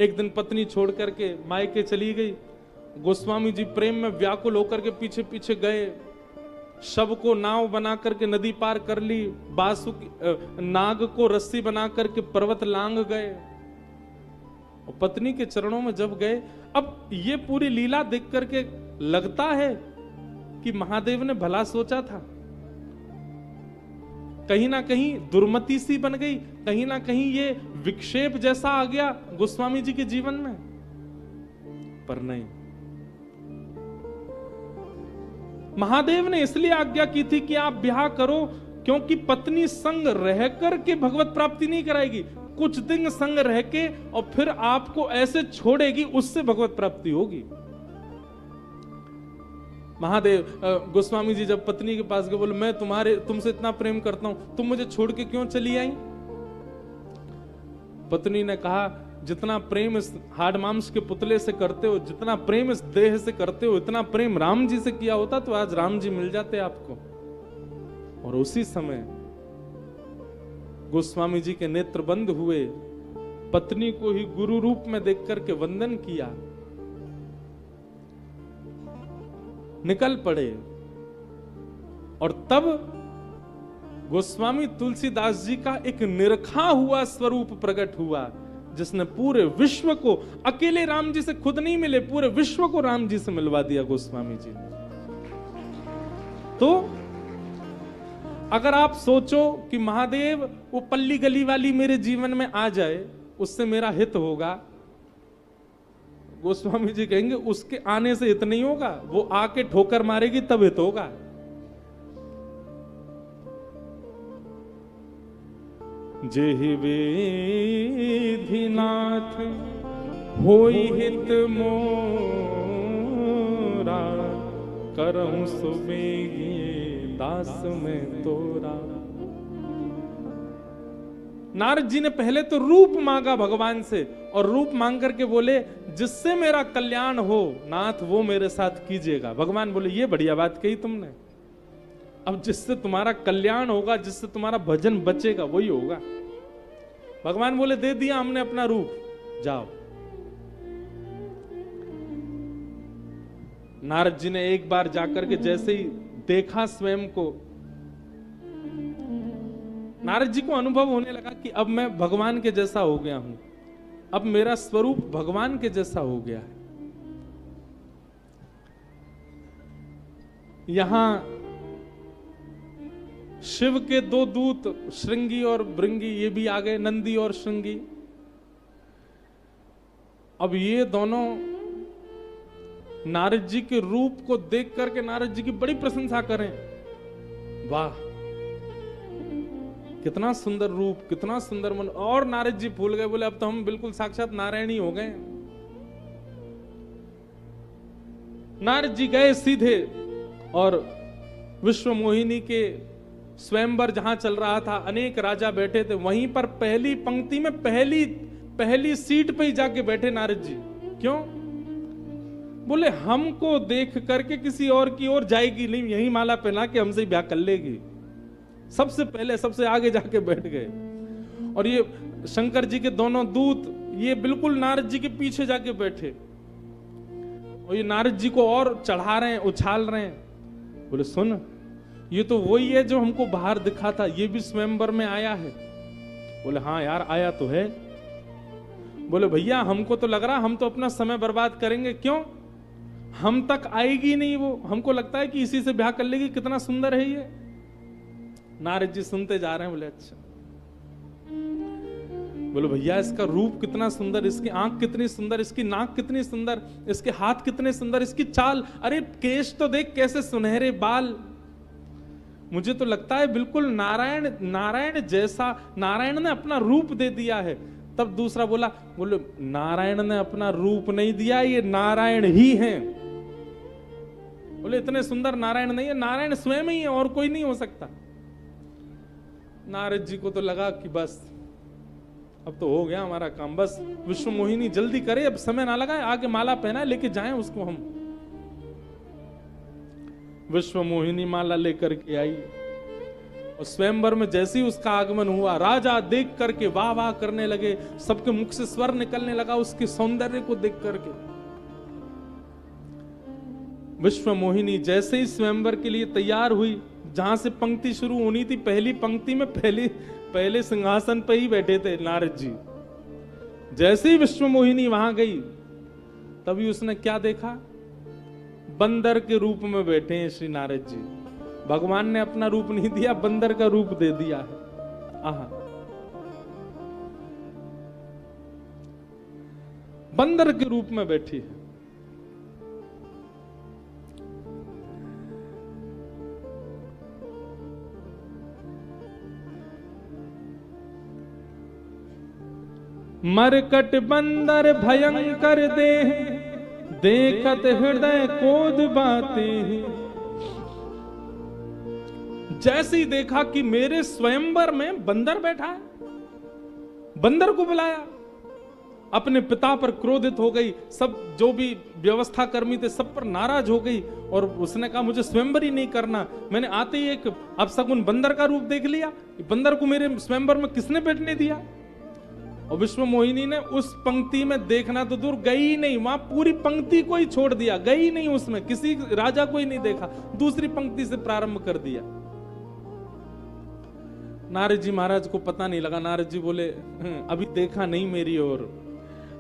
एक दिन पत्नी छोड़ करके मायके चली गई। गोस्वामी जी प्रेम में व्याकुल होकर के पीछे पीछे गए, शव को नाव बना करके नदी पार कर ली, नाग को रस्सी बना करके पर्वत लांग गए और पत्नी के चरणों में जब गए। अब ये पूरी लीला देख करके लगता है कि महादेव ने भला सोचा था। कहीं ना कहीं दुर्मति सी बन गई, कहीं ना कहीं ये विक्षेप जैसा आ गया गोस्वामी जी के जीवन में, पर नहीं। महादेव ने इसलिए आज्ञा की थी कि आप ब्याह करो, क्योंकि पत्नी संग रह करके भगवत प्राप्ति नहीं कराएगी, कुछ दिन संग रह के और फिर आपको ऐसे छोड़ेगी, उससे भगवत प्राप्ति होगी। महादेव गोस्वामी जी जब पत्नी के पास गए, बोले मैं तुमसे इतना प्रेम करता हूं, तुम मुझे छोड़ के क्यों चली आई? पत्नी ने कहा, जितना प्रेम इस हाड़ मांस के पुतले से करते हो, जितना प्रेम इस देह से करते हो, इतना प्रेम राम जी से किया होता तो आज राम जी मिल जाते आपको। और उसी समय गोस्वामी जी के नेत्र बंद हुए, पत्नी को ही गुरु रूप में देख करके वंदन किया, निकल पड़े। और तब गोस्वामी तुलसीदास जी का एक निरखा हुआ स्वरूप प्रकट हुआ, जिसने पूरे विश्व को, अकेले राम जी से खुद नहीं मिले, पूरे विश्व को राम जी से मिलवा दिया गोस्वामी जी ने। तो अगर आप सोचो कि महादेव वो पल्ली गली वाली मेरे जीवन में आ जाए, उससे मेरा हित होगा, गोस्वामी जी कहेंगे उसके आने से हित नहीं होगा, वो आके ठोकर मारेगी तब हित होगा। जेहि विधिनाथ होई हित मोरा, करहु सुबेगी दास में तोरा। नारद जी ने पहले तो रूप मांगा भगवान से, और रूप मांग करके बोले जिससे मेरा कल्याण हो नाथ वो मेरे साथ कीजिएगा। भगवान बोले ये बढ़िया बात कही तुमने, अब जिससे तुम्हारा कल्याण होगा, जिससे तुम्हारा भजन बचेगा वही होगा। भगवान बोले दे दिया हमने अपना रूप, जाओ। नारद जी ने एक बार जाकर के जैसे ही देखा स्वयं को, नारद जी को अनुभव होने लगा कि अब मैं भगवान के जैसा हो गया हूं, अब मेरा स्वरूप भगवान के जैसा हो गया है। यहां शिव के 2 दूत श्रृंगी और भृंगी ये भी आ गए, नंदी और श्रृंगी। अब ये दोनों नारद जी के रूप को देख करके नारद जी की बड़ी प्रशंसा करें, वाह कितना सुंदर रूप, कितना सुंदर मन। और नारद जी भूल गए, बोले अब तो हम बिल्कुल साक्षात नारायण ही हो गए। नारद जी गए सीधे और विश्व मोहिनी के स्वयंवर जहां चल रहा था, अनेक राजा बैठे थे, वहीं पर पहली पंक्ति में पहली सीट पे ही जाके बैठे नारद जी। क्यों? बोले हमको देख करके किसी और की ओर जाएगी नहीं, यही माला पहना के हमसे ब्याह कर लेगी। सबसे पहले सबसे आगे जाके बैठ गए। और ये शंकर जी के दोनों दूत ये बिल्कुल नारद जी के पीछे जाके बैठे और ये नारद जी को और चढ़ा रहे हैं, उछाल रहे हैं। बोले सुन, ये तो वही है जो हमको बाहर दिखा था, ये भी स्वयंवर में आया है। बोले हाँ यार आया तो है। बोले भैया हमको तो लग रहा हम तो अपना समय बर्बाद करेंगे। क्यों? हम तक आएगी नहीं वो, हमको लगता है कि इसी से ब्याह कर लेगी, कितना सुंदर है ये। नारद जी सुनते जा रहे हैं। बोले अच्छा। बोले भैया इसका रूप कितना सुंदर, इसकी आंख कितनी सुंदर, इसकी नाक कितनी सुंदर, इसके हाथ कितने सुंदर, इसकी चाल, अरे केश तो देख कैसे सुनहरे बाल। मुझे तो लगता है बिल्कुल नारायण जैसा, नारायण ने अपना रूप दे दिया है। तब दूसरा बोला, बोले नारायण ने अपना रूप नहीं दिया, ये नारायण ही हैं। बोले इतने सुंदर नारायण नहीं है, नारायण स्वयं ही है और कोई नहीं हो सकता। नारद जी को तो लगा कि बस अब तो हो गया हमारा काम, बस विश्व मोहिनी जल्दी करे, अब समय ना लगाए, आगे माला पहनाए, लेके जाएं उसको हम। विश्व मोहिनी माला लेकर के आई और स्वयंवर में जैसे ही उसका आगमन हुआ, राजा देख करके वाह वाह करने लगे, सबके मुख से स्वर निकलने लगा उसके सौंदर्य को देख करके। विश्व मोहिनी जैसे ही स्वयंवर के लिए तैयार हुई, जहां से पंक्ति शुरू होनी थी, पहली पंक्ति में पहले सिंहासन पे ही बैठे थे नारद जी। जैसे ही विश्व मोहिनी वहां गई, तभी उसने क्या देखा? बंदर के रूप में बैठे हैं श्री नारद जी। भगवान ने अपना रूप नहीं दिया, बंदर का रूप दे दिया है। आहा, बंदर के रूप में बैठी है। मरकट बंदर भयंकर देह, देखत हृदय कोद बातें। जैसे ही देखा कि मेरे स्वयंवर में बंदर बैठा है, बंदर को बुलाया, अपने पिता पर क्रोधित हो गई। सब जो भी व्यवस्था कर्मी थे सब पर नाराज हो गई और उसने कहा मुझे स्वयंवर ही नहीं करना। मैंने आते ही एक अपशकुन बंदर का रूप देख लिया, बंदर को मेरे स्वयंवर में किसने बैठने दिया? और विश्व मोहिनी ने उस पंक्ति में देखना तो दूर, गई ही नहीं, वहां पूरी पंक्ति को ही छोड़ दिया, गई नहीं उसमें, किसी राजा को ही नहीं देखा, दूसरी पंक्ति से प्रारंभ कर दिया। नारद जी महाराज को पता नहीं लगा। नारद जी बोले अभी देखा नहीं मेरी ओर,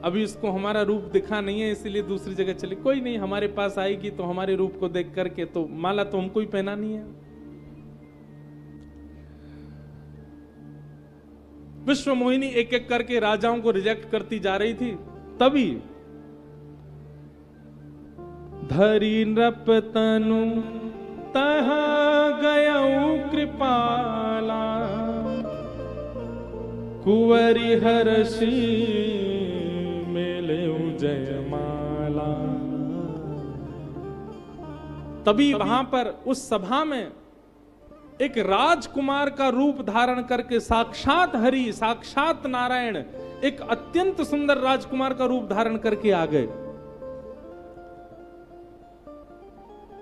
अभी इसको हमारा रूप दिखा नहीं है, इसलिए दूसरी जगह चली। कोई नहीं, हमारे पास आएगी तो हमारे रूप को देख करके तो माला तो हमको ही पहनानी है। विश्व मोहिनी एक एक करके राजाओं को रिजेक्ट करती जा रही थी। तभी धरी नृप तनु तहा गयऊ कृपाला, कुंवरी हर्षि मेलेऊ जयमाला। तभी वहां पर उस सभा में एक राजकुमार का रूप धारण करके साक्षात हरि, साक्षात नारायण, एक अत्यंत सुंदर राजकुमार का रूप धारण करके आ गए।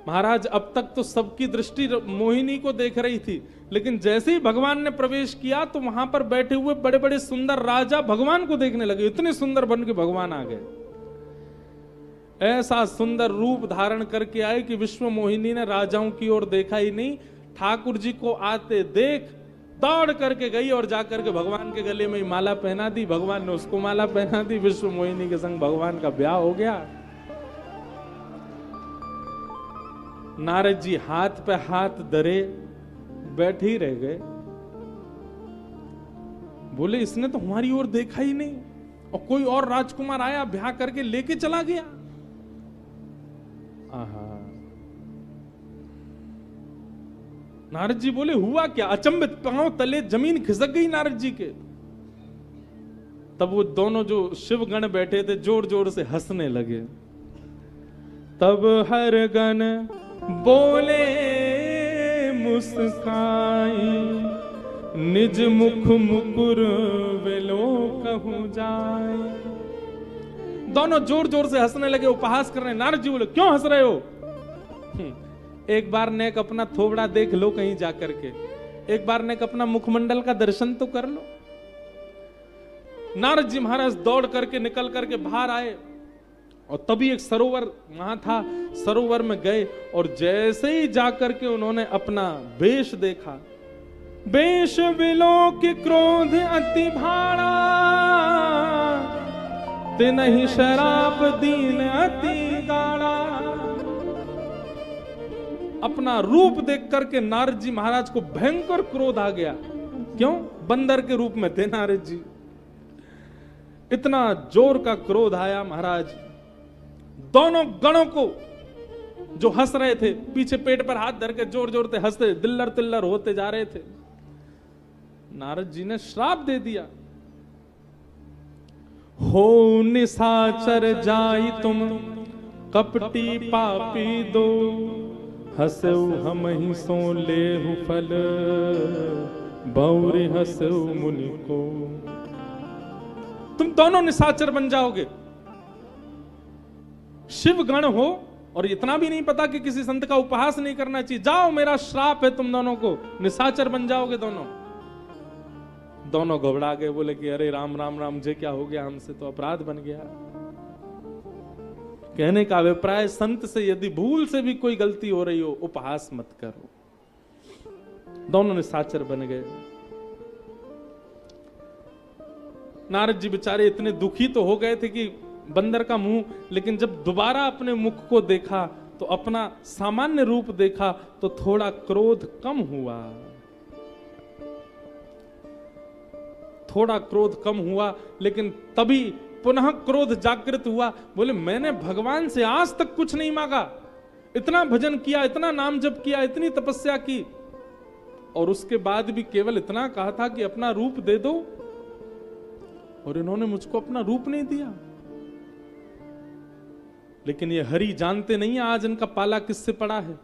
महाराज अब तक तो सबकी दृष्टि मोहिनी को देख रही थी, लेकिन जैसे ही भगवान ने प्रवेश किया तो वहां पर बैठे हुए बड़े बड़े सुंदर राजा भगवान को देखने लगे। इतने सुंदर बन के भगवान आ गए, ऐसा सुंदर रूप धारण करके आए कि विश्व मोहिनी ने राजाओं की ओर देखा ही नहीं, ठाकुर जी को आते देख दौड़ करके गई और जाकर के भगवान के गले में माला पहना दी। भगवान ने उसको माला पहना दी, विश्व मोहिनी के संग भगवान का ब्याह हो गया। नारद जी हाथ पे हाथ धरे बैठे ही रह गए। बोले इसने तो हमारी ओर देखा ही नहीं, और कोई और राजकुमार आया ब्याह करके लेके चला गया। आहा, नारद जी बोले हुआ क्या? अचंभित, पांव तले जमीन खिसक गई नारद जी के। तब वो दोनों जो शिवगण बैठे थे जोर जोर से हंसने लगे। तब हर गण बोले मुस्काई, निज मुख मुकुर वेलो कहूं जाए। दोनों जोर जोर से हंसने लगे, उपहास कर रहे। नारद जी बोले क्यों हंस रहे हो? एक बार नेक अपना थोबड़ा देख लो कहीं जाकर के। एक बार ने अपना मुखमंडल का दर्शन तो कर लो। नारद जी महाराज दौड़ करके निकल करके बाहर आए और तभी एक सरोवर वहां था, सरोवर में गए और जैसे ही जाकर के उन्होंने अपना वेश देखा, वेश विलोक क्रोध अति भाड़ा, तिनहि शराब दीन अति गाड़ा। अपना रूप देख करके नारद जी महाराज को भयंकर क्रोध आ गया। क्यों? बंदर के रूप में थे नारद जी। इतना जोर का क्रोध आया महाराज, दोनों गणों को जो हंस रहे थे, पीछे पेट पर हाथ धर के जोर जोर से हंसते, दिल्लर तिल्लर होते जा रहे थे। नारद जी ने श्राप दे दिया, हो निशाचर जाई तुम कपटी पापी दो, हसऊ हम ही सो लेहु फल, बौरी हसऊ मुनि को। तुम दोनों निशाचर बन जाओगे। शिव गण हो और इतना भी नहीं पता कि किसी संत का उपहास नहीं करना चाहिए। जाओ, मेरा श्राप है तुम दोनों को, निशाचर बन जाओगे दोनों। दोनों घबरा गए, बोले कि अरे राम राम राम, जे क्या हो गया, हमसे तो अपराध बन गया। कहने का अभिप्राय, संत से यदि भूल से भी कोई गलती हो रही हो, उपहास मत करो। दोनों निशाचर बन गए। नारद जी बेचारे इतने दुखी तो हो गए थे कि बंदर का मुंह, लेकिन जब दोबारा अपने मुख को देखा तो अपना सामान्य रूप देखा तो थोड़ा क्रोध कम हुआ, थोड़ा क्रोध कम हुआ। लेकिन तभी पुनः क्रोध जागृत हुआ। बोले मैंने भगवान से आज तक कुछ नहीं मांगा, इतना भजन किया, इतना नाम जप किया, इतनी तपस्या की, और उसके बाद भी केवल इतना कहा था कि अपना रूप दे दो, और इन्होंने मुझको अपना रूप नहीं दिया। लेकिन ये हरि जानते नहीं आज इनका पाला किससे पड़ा है।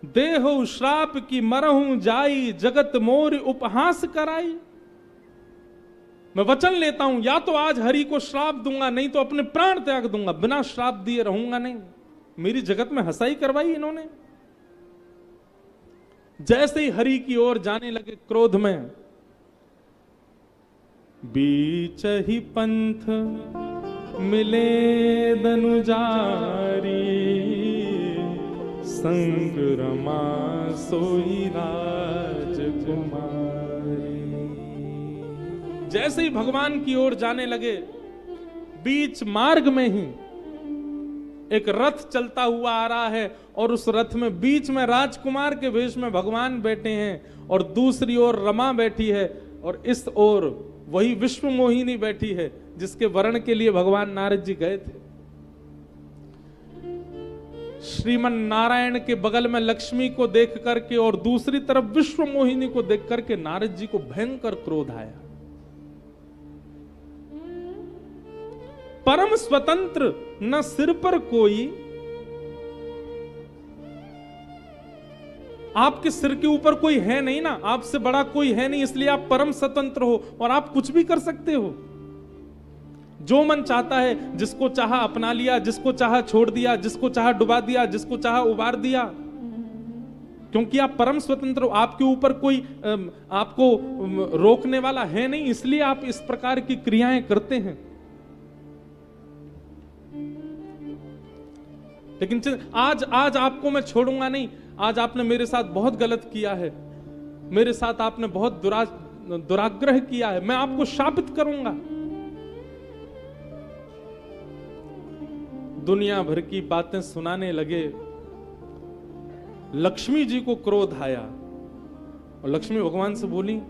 देहो श्राप की मरहूं जाई, जगत मोर उपहास कराई। मैं वचन लेता हूं, या तो आज हरि को श्राप दूंगा, नहीं तो अपने प्राण त्याग दूंगा, बिना श्राप दिए रहूंगा नहीं। मेरी जगत में हंसाई करवाई इन्होंने। जैसे ही हरि की ओर जाने लगे क्रोध में, बीच ही पंथ मिले दनुजारी, संग रमा सोई राजकुमारी। जैसे ही भगवान की ओर जाने लगे, बीच मार्ग में ही एक रथ चलता हुआ आ रहा है, और उस रथ में बीच में राजकुमार के वेश में भगवान बैठे हैं, और दूसरी ओर रमा बैठी है, और इस ओर वही विश्व मोहिनी बैठी है जिसके वर्ण के लिए भगवान नारद जी गए थे। श्रीमन नारायण के बगल में लक्ष्मी को देख करके और दूसरी तरफ विश्व मोहिनी को देख करके नारद जी को भयंकर क्रोध आया। परम स्वतंत्र न सिर पर कोई, आपके सिर के ऊपर कोई है नहीं ना, आपसे बड़ा कोई है नहीं, इसलिए आप परम स्वतंत्र हो और आप कुछ भी कर सकते हो। जो मन चाहता है, जिसको चाहा अपना लिया, जिसको चाहा छोड़ दिया, जिसको चाहा डुबा दिया, जिसको चाहा उबार दिया, क्योंकि आप परम स्वतंत्र हो। आपके ऊपर कोई आपको रोकने वाला है नहीं, इसलिए आप इस प्रकार की क्रियाएं करते हैं। लेकिन आज आपको मैं छोड़ूंगा नहीं। आज आपने मेरे साथ बहुत गलत किया है, मेरे साथ आपने बहुत दुराग्रह किया है, मैं आपको शापित करूंगा। दुनिया भर की बातें सुनाने लगे। लक्ष्मी जी को क्रोध आया और लक्ष्मी भगवान से बोली,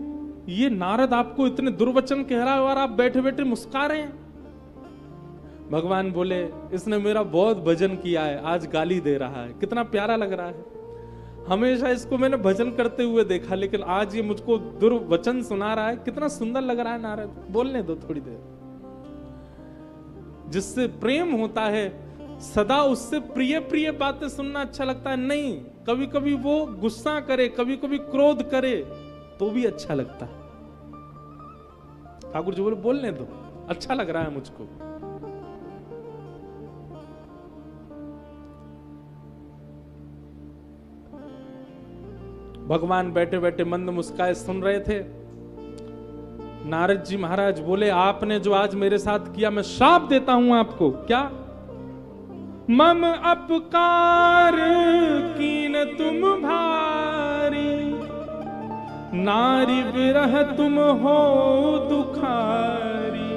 ये नारद आपको इतने दुर्वचन कह रहा है और आप बैठे बैठे मुस्कुरा रहे हैं। भगवान बोले, इसने मेरा बहुत भजन किया है, आज गाली दे रहा है। कितना प्यारा लग रहा है। हमेशा इसको मैंने भजन करते हुए देखा, लेकिन आज ये मुझको दुर्वचन सुना रहा है। कितना सुंदर लग रहा है नारद, बोलने दो थोड़ी देर। जिससे प्रेम होता है सदा उससे प्रिय प्रिय बातें सुनना अच्छा लगता है। नहीं, कभी कभी वो गुस्सा करे, कभी कभी क्रोध करे तो भी अच्छा लगता है। ठाकुर जी बोले, बोलने दो, अच्छा लग रहा है मुझको। भगवान बैठे बैठे मंद मुस्काए सुन रहे थे। नारद जी महाराज बोले, आपने जो आज मेरे साथ किया, मैं श्राप देता हूं आपको। क्या? मम अपकार कीन तुम भारी, नारी विरह तुम हो दुखारी।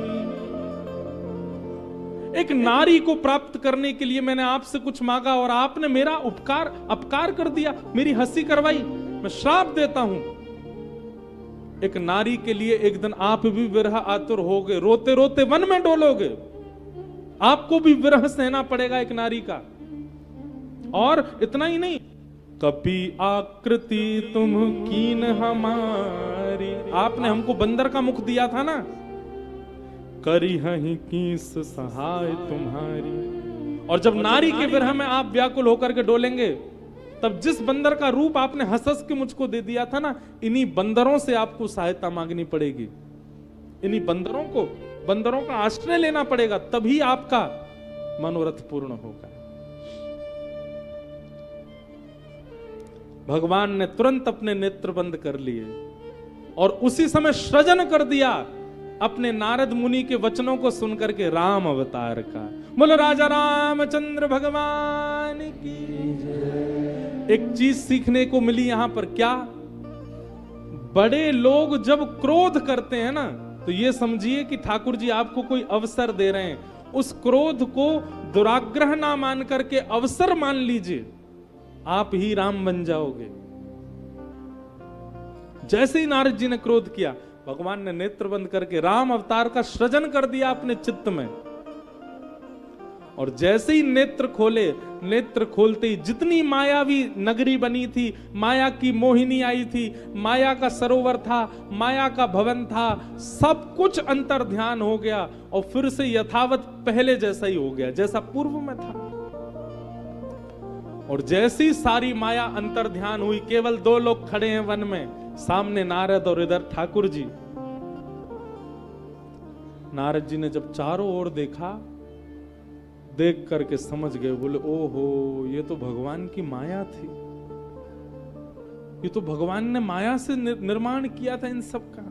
एक नारी को प्राप्त करने के लिए मैंने आपसे कुछ मांगा और आपने मेरा अपकार कर दिया, मेरी हंसी करवाई। मैं श्राप देता हूं। एक नारी के लिए एक दिन आप भी विरह आतुर होगे, रोते रोते वन में डोलोगे। आपको भी विरह सहना पड़ेगा एक नारी का। और इतना ही नहीं, कपि आकृति तुम कीन हमारी, आपने हमको बंदर का मुख दिया था ना, करी हहीं कीस सहाय तुम्हारी। और जब नारी के विरह में आप व्याकुल होकर के डोलेंगे, तब जिस बंदर का रूप आपने हंस हंस के मुझको दे दिया था ना, इन्हीं बंदरों से आपको सहायता मांगनी पड़ेगी। इन्हीं बंदरों का आश्रय लेना पड़ेगा, तभी आपका मनोरथ पूर्ण होगा। भगवान ने तुरंत अपने नेत्र बंद कर लिए और उसी समय सृजन कर दिया अपने नारद मुनि के वचनों को सुनकर के राम अवतार का। बोलो राजा रामचंद्र भगवान की जय। एक चीज सीखने को मिली यहां पर, क्या? बड़े लोग जब क्रोध करते हैं ना, तो ये समझिए कि ठाकुर जी आपको कोई अवसर दे रहे हैं। उस क्रोध को दुराग्रह ना मान करके अवसर मान लीजिए, आप ही राम बन जाओगे। जैसे ही नारद जी ने क्रोध किया, भगवान ने नेत्र बंद करके राम अवतार का सृजन कर दिया अपने चित्त में। और जैसे ही नेत्र खोले, नेत्र खोलते ही जितनी मायावी नगरी बनी थी, माया की मोहिनी आई थी, माया का सरोवर था, माया का भवन था, सब कुछ अंतर ध्यान हो गया और फिर से यथावत पहले जैसा ही हो गया, जैसा पूर्व में था। और जैसी सारी माया अंतर ध्यान हुई, केवल दो लोग खड़े हैं वन में, सामने नारद और इधर ठाकुर जी। नारद जी ने जब चारों ओर देखा, देख करके समझ गए, बोले ओहो, ये तो भगवान की माया थी। ये तो भगवान ने माया से निर्माण किया था इन सब का।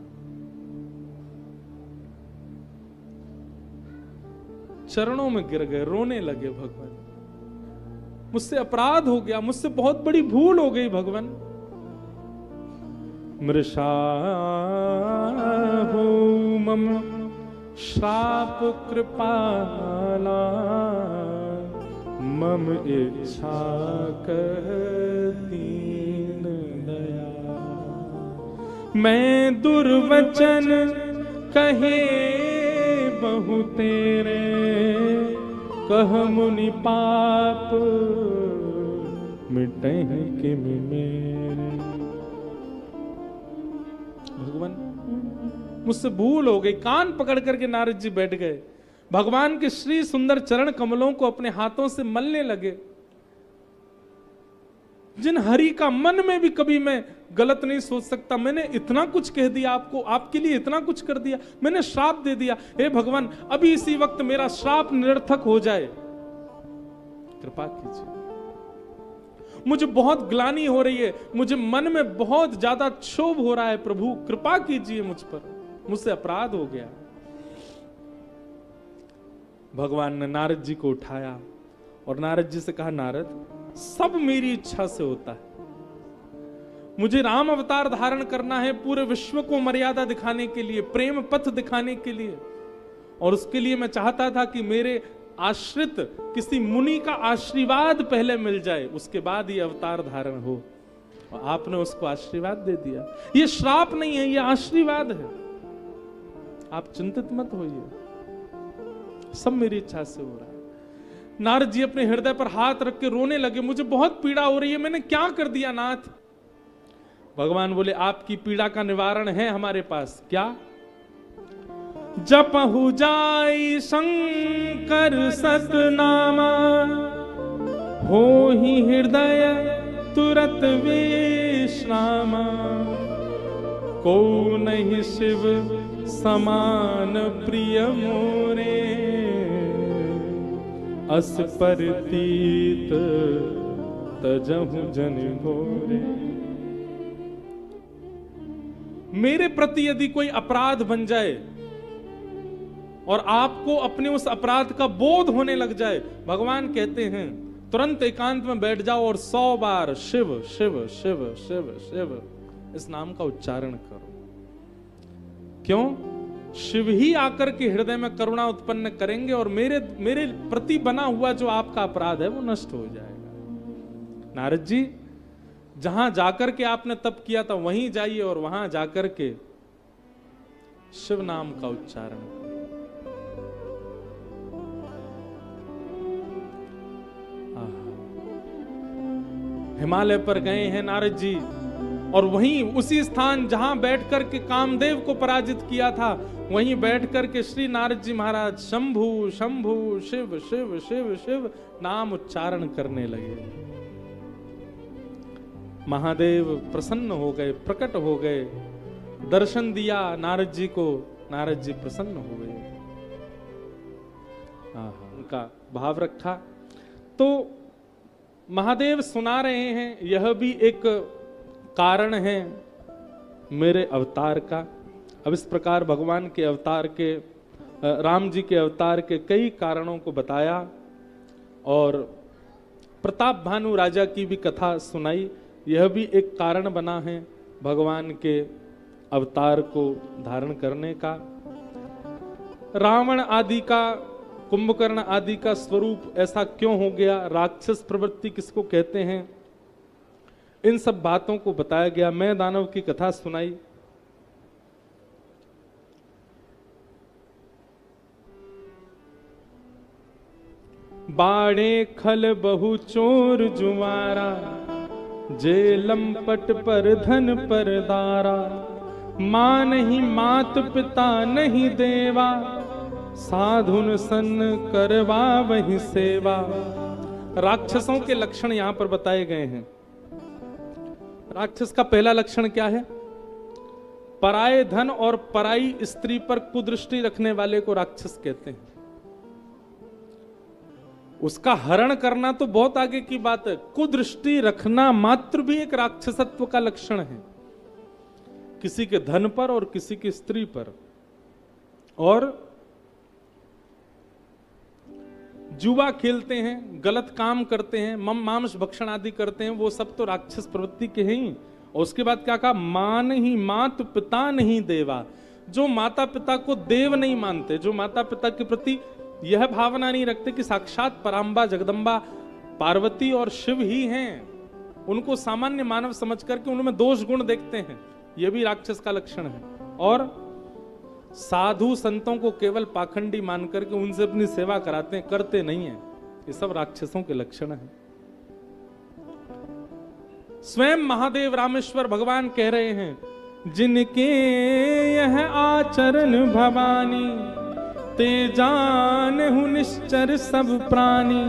चरणों में गिर गए, रोने लगे। भगवान, मुझसे अपराध हो गया, मुझसे बहुत बड़ी भूल हो गई भगवान। मृषा हो मम शाप कृपाला, मम इच्छा कहतीन दया। मैं दुर्वचन कहे बहु तेरे, कह मुनि पाप मिटहि के मेरे। भगवान, मुझसे भूल हो गई। कान पकड़ करके नारद जी बैठ गए, भगवान के श्री सुंदर चरण कमलों को अपने हाथों से मलने लगे। जिन हरि का मन में भी कभी मैं गलत नहीं सोच सकता, मैंने इतना कुछ कह दिया आपको, आपके लिए इतना कुछ कर दिया, मैंने श्राप दे दिया। हे भगवान, अभी इसी वक्त मेरा श्राप निरर्थक हो जाए, कृपा कीजिए। मुझे बहुत ग्लानि हो रही है, मुझे मन में बहुत ज्यादा क्षोभ हो रहा है, प्रभु कृपा कीजिए मुझ पर, मुझसे अपराध हो गया। भगवान ने नारद जी को उठाया और नारद जी से कहा, नारद, सब मेरी इच्छा से होता है। मुझे राम अवतार धारण करना है पूरे विश्व को मर्यादा दिखाने के लिए, प्रेम पथ दिखाने के लिए, और उसके लिए मैं चाहता था कि मेरे आश्रित किसी मुनि का आशीर्वाद पहले मिल जाए, उसके बाद ये अवतार धारण हो। और आपने उसको आशीर्वाद दे दिया। ये श्राप नहीं है, ये आशीर्वाद है। आप चिंतित मत होइए, सब मेरी इच्छा से हो रहा है। नारद जी अपने हृदय पर हाथ रख के रोने लगे, मुझे बहुत पीड़ा हो रही है, मैंने क्या कर दिया नाथ? भगवान बोले, आपकी पीड़ा का निवारण है हमारे पास। क्या? जपहु जाई शंकर सतनामा, हो ही हृदय तुरत विश्रामा। को नहीं शिव समान प्रिय मोरे, अस परतीत तजहु जन भोरे। मेरे प्रति यदि कोई अपराध बन जाए और आपको अपने उस अपराध का बोध होने लग जाए, भगवान कहते हैं तुरंत एकांत में बैठ जाओ और 100 बार शिव शिव शिव शिव शिव इस नाम का उच्चारण करो। क्यों? शिव ही आकर के हृदय में करुणा उत्पन्न करेंगे और मेरे प्रति बना हुआ जो आपका अपराध है वो नष्ट हो जाएगा। नारद जी, जहां जाकर के आपने तप किया था वहीं जाइए और वहां जाकर के शिव नाम का उच्चारण करें। हिमालय पर गए हैं नारद जी और वहीं उसी स्थान जहां बैठकर के कामदेव को पराजित किया था, वहीं बैठकर के श्री नारद जी महाराज शंभु शंभु शिव शिव शिव शिव नाम उच्चारण करने लगे। महादेव प्रसन्न हो गए, प्रकट हो गए, दर्शन दिया नारद जी को, नारद जी प्रसन्न हो गए, उनका भाव रखा। तो महादेव सुना रहे हैं, यह भी एक कारण है मेरे अवतार का। अब इस प्रकार भगवान के अवतार के, राम जी के अवतार के कई कारणों को बताया और प्रताप भानु राजा की भी कथा सुनाई। यह भी एक कारण बना है भगवान के अवतार को धारण करने का। रावण आदि का, कुंभकर्ण आदि का स्वरूप ऐसा क्यों हो गया, राक्षस प्रवृत्ति किसको कहते हैं, इन सब बातों को बताया गया। मैं दानव की कथा सुनाई। बाड़े खल बहु चोर जुआरा, जे लंपट पर धन पर दारा, मां नहीं मात पिता नहीं देवा, साधुन सन करवा वही सेवा। राक्षसों के लक्षण यहां पर बताए गए हैं। राक्षस का पहला लक्षण क्या है? पराये धन और पराई स्त्री पर कुदृष्टि रखने वाले को राक्षस कहते हैं। उसका हरण करना तो बहुत आगे की बात है, कुदृष्टि रखना मात्र भी एक राक्षसत्व का लक्षण है, किसी के धन पर और किसी की स्त्री पर। और जुआ खेलते हैं, गलत काम करते हैं, मांस भक्षण आदि करते हैं, वो सब तो राक्षस प्रवृत्ति के हैं ही। और उसके बाद क्या कहा? मां नहीं मात पिता नहीं देवा। जो माता पिता को देव नहीं मानते, जो माता पिता के प्रति यह भावना नहीं रखते कि साक्षात पराम्बा जगदम्बा पार्वती और शिव ही हैं, उनको सामान्य मानव समझ करके उनमें दोष गुण देखते हैं, यह भी राक्षस का लक्षण है। और साधु संतों को केवल पाखंडी मान करके उनसे अपनी सेवा कराते हैं, करते नहीं है, ये सब राक्षसों के लक्षण हैं। स्वयं महादेव रामेश्वर भगवान कह रहे हैं, जिनके यह आचरण भवानी, ते जानहु निश्चर सब प्राणी,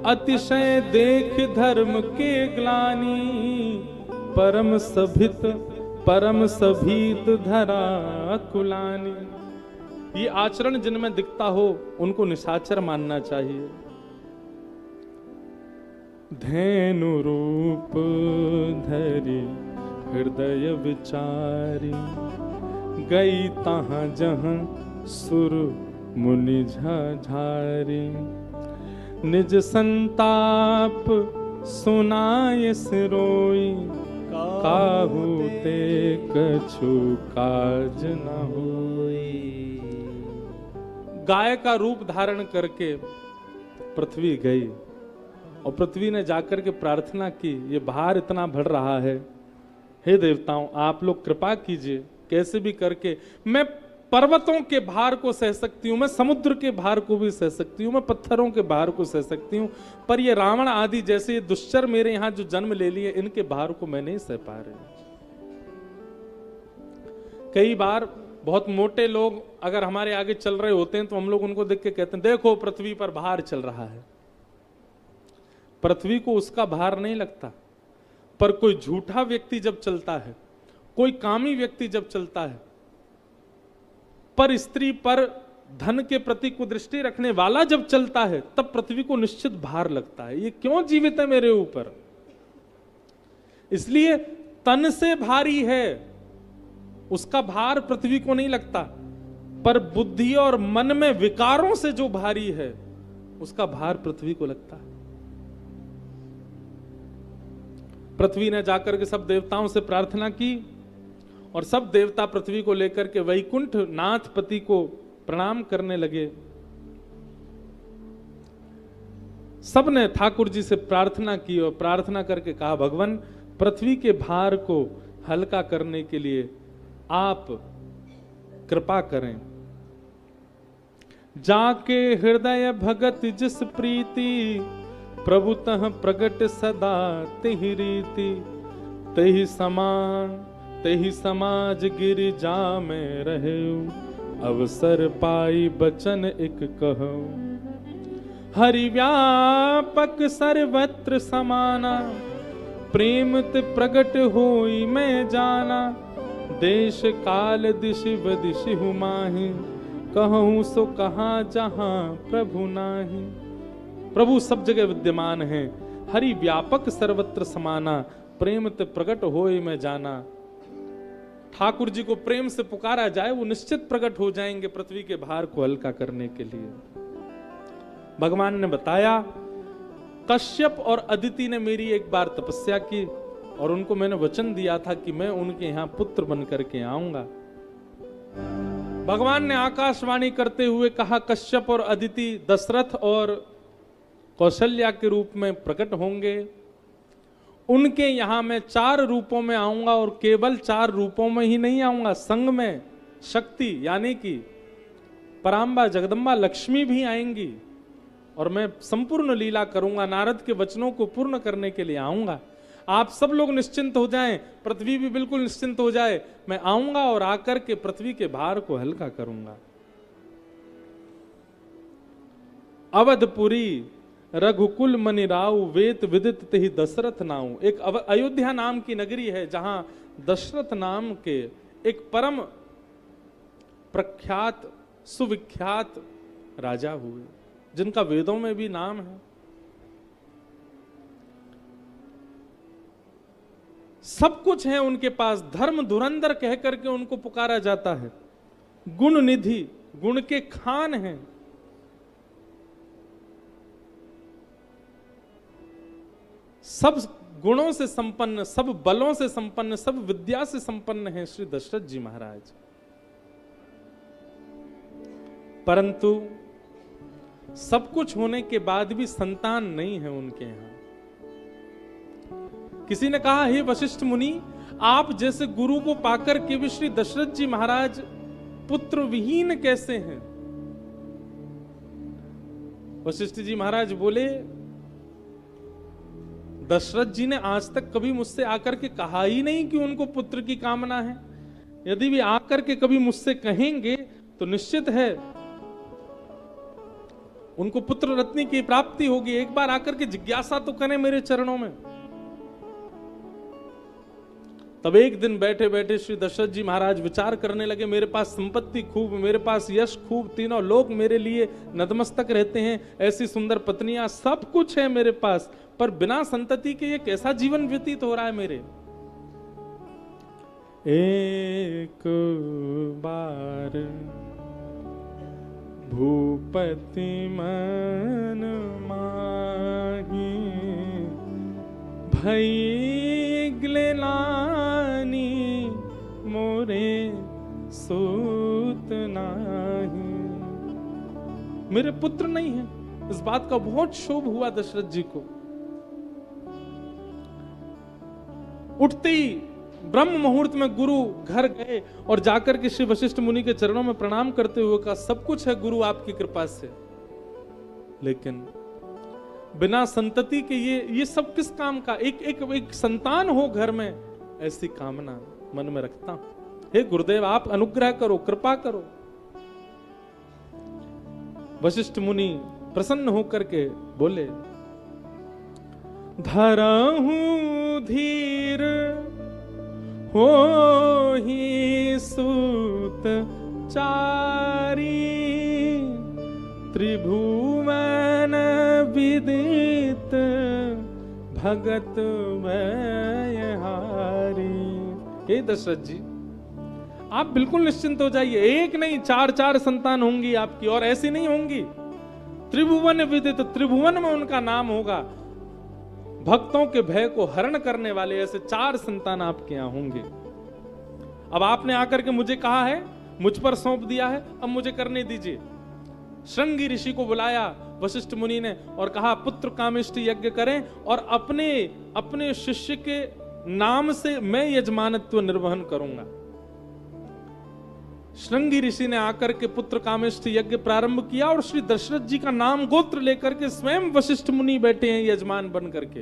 अतिशय देख धर्म के ग्लानि, परम सभित परम सभीत धरा कुलानी। ये आचरण जिनमें दिखता हो उनको निशाचर मानना चाहिए। धैनु रूप धरि हृदय विचारी, गई तहां जहां सुर मुनि झाझारी, निज संताप सुनाय सिरोई, काहू ते कछु काज न होई। गाय का रूप धारण करके पृथ्वी गई और पृथ्वी ने जाकर के प्रार्थना की, ये भार इतना बढ़ रहा है, हे देवताओं आप लोग कृपा कीजिए, कैसे भी करके मैं पर्वतों के भार को सह सकती हूं, मैं समुद्र के भार को भी सह सकती हूं, मैं पत्थरों के भार को सह सकती हूं, पर ये रावण आदि जैसे ये दुश्चर मेरे यहां जो जन्म ले लिए, इनके भार को मैं नहीं सह पा रही। कई बार बहुत मोटे लोग अगर हमारे आगे चल रहे होते हैं तो हम लोग उनको देख के कहते हैं, देखो पृथ्वी पर भार चल रहा है। पृथ्वी को उसका भार नहीं लगता, पर कोई झूठा व्यक्ति जब चलता है, कोई कामी व्यक्ति जब चलता है, पर स्त्री पर धन के प्रति कुदृष्टि रखने वाला जब चलता है, तब पृथ्वी को निश्चित भार लगता है। ये क्यों जीवित है मेरे ऊपर? इसलिए तन से भारी है, उसका भार पृथ्वी को नहीं लगता, पर बुद्धि और मन में विकारों से जो भारी है उसका भार पृथ्वी को लगता है। पृथ्वी ने जाकर के सब देवताओं से प्रार्थना की और सब देवता पृथ्वी को लेकर के वैकुंठ नाथ पति को प्रणाम करने लगे। सबने ठाकुर जी से प्रार्थना की और प्रार्थना करके कहा, भगवान पृथ्वी के भार को हल्का करने के लिए आप कृपा करें। जाके हृदय भगत जिस प्रीति, प्रभुतः प्रगट सदा तिहि रीति। तेहि समान तेहि समाज गिरिजा में रहे, अवसर पाई बचन एक कहो। हरि व्यापक सर्वत्र समाना, प्रेम ते प्रगट होई मैं जाना। देश काल दिश बदिश हुमाहि, कहूं सो कहां जहां प्रभु नाही। प्रभु सब जगह विद्यमान है। हरि व्यापक सर्वत्र समाना, प्रेम ते प्रगट होई मैं जाना। ठाकुर जी को प्रेम से पुकारा जाए, वो निश्चित प्रकट हो जाएंगे पृथ्वी के भार को हल्का करने के लिए। भगवान ने बताया, कश्यप और अदिति ने मेरी एक बार तपस्या की और उनको मैंने वचन दिया था कि मैं उनके यहां पुत्र बन करके आऊंगा। भगवान ने आकाशवाणी करते हुए कहा, कश्यप और अदिति दशरथ और कौशल्या के रूप में प्रकट होंगे। उनके यहां मैं 4 रूपों में आऊंगा और केवल 4 रूपों में ही नहीं आऊंगा, संग में शक्ति यानी कि पराम्बा जगदम्बा लक्ष्मी भी आएंगी और मैं संपूर्ण लीला करूंगा। नारद के वचनों को पूर्ण करने के लिए आऊंगा। आप सब लोग निश्चिंत हो जाएं, पृथ्वी भी बिल्कुल निश्चिंत हो जाए। मैं आऊंगा और आकर के पृथ्वी के भार को हल्का करूंगा। अवधपुरी रघुकुल मनि राउ, वेत विदित तेहि दशरथ नाउ। एक अयोध्या नाम की नगरी है जहां दशरथ नाम के एक परम प्रख्यात सुविख्यात राजा हुए, जिनका वेदों में भी नाम है। सब कुछ है उनके पास। धर्म धुरंधर कह करके उनको पुकारा जाता है। गुण निधि, गुण के खान हैं। सब गुणों से संपन्न, सब बलों से संपन्न, सब विद्या से संपन्न है श्री दशरथ जी महाराज। परंतु सब कुछ होने के बाद भी संतान नहीं है उनके यहां। किसी ने कहा, हे वशिष्ठ मुनि, आप जैसे गुरु को पाकर के भी श्री दशरथ जी महाराज पुत्र विहीन कैसे हैं? वशिष्ठ जी महाराज बोले, दशरथ जी ने आज तक कभी मुझसे आकर के कहा ही नहीं कि उनको पुत्र की कामना है। यदि भी आकर के कभी मुझसे कहेंगे तो निश्चित है उनको पुत्र रत्न की प्राप्ति होगी। एक बार आकर के जिज्ञासा तो करें मेरे चरणों में। तब एक दिन बैठे बैठे श्री दशरथ जी महाराज विचार करने लगे, मेरे पास संपत्ति खूब, मेरे पास यश खूब, तीनों लोग मेरे लिए नतमस्तक रहते हैं, ऐसी सुंदर पत्नियां, सब कुछ है मेरे पास, पर बिना संतति के ये कैसा जीवन व्यतीत हो रहा है मेरे। एक बार भूपति मन माही, भई ग्लेलानी मोरे सूत नाही। मेरे पुत्र नहीं है। इस बात का बहुत क्षोभ हुआ दशरथ जी को। उठते ही ब्रह्म मुहूर्त में गुरु घर गए और जाकर के श्री वशिष्ठ मुनि के चरणों में प्रणाम करते हुए कहा, सब कुछ है गुरु आपकी कृपा से, लेकिन बिना संतति के ये सब किस काम का? एक संतान हो घर में, ऐसी कामना मन में रखता हूं। हे गुरुदेव, आप अनुग्रह करो, कृपा करो। वशिष्ठ मुनि प्रसन्न होकर के बोले, धरहूं धीर हो ही सूत चारी, त्रिभुवन विदित भगत व्यहारी। हे दशरथ जी, आप बिल्कुल निश्चिंत हो जाइए, एक नहीं 4 संतान होंगी आपकी, और ऐसी नहीं होंगी। त्रिभुवन विदित, त्रिभुवन में उनका नाम होगा। भक्तों के भय को हरण करने वाले ऐसे 4 संतान आपके यहां होंगे। अब आपने आकर के मुझे कहा है, मुझ पर सौंप दिया है, अब मुझे करने दीजिए। श्रृंगी ऋषि को बुलाया वशिष्ठ मुनि ने और कहा पुत्र कामेष्टि यज्ञ करें, और अपने शिष्य के नाम से मैं यजमानत्व निर्वहन करूंगा। श्रृंगी ऋषि ने आकर के पुत्र कामेष्टि यज्ञ प्रारंभ किया, और श्री दशरथ जी का नाम गोत्र लेकर के स्वयं वशिष्ठ मुनि बैठे हैं यजमान बन करके।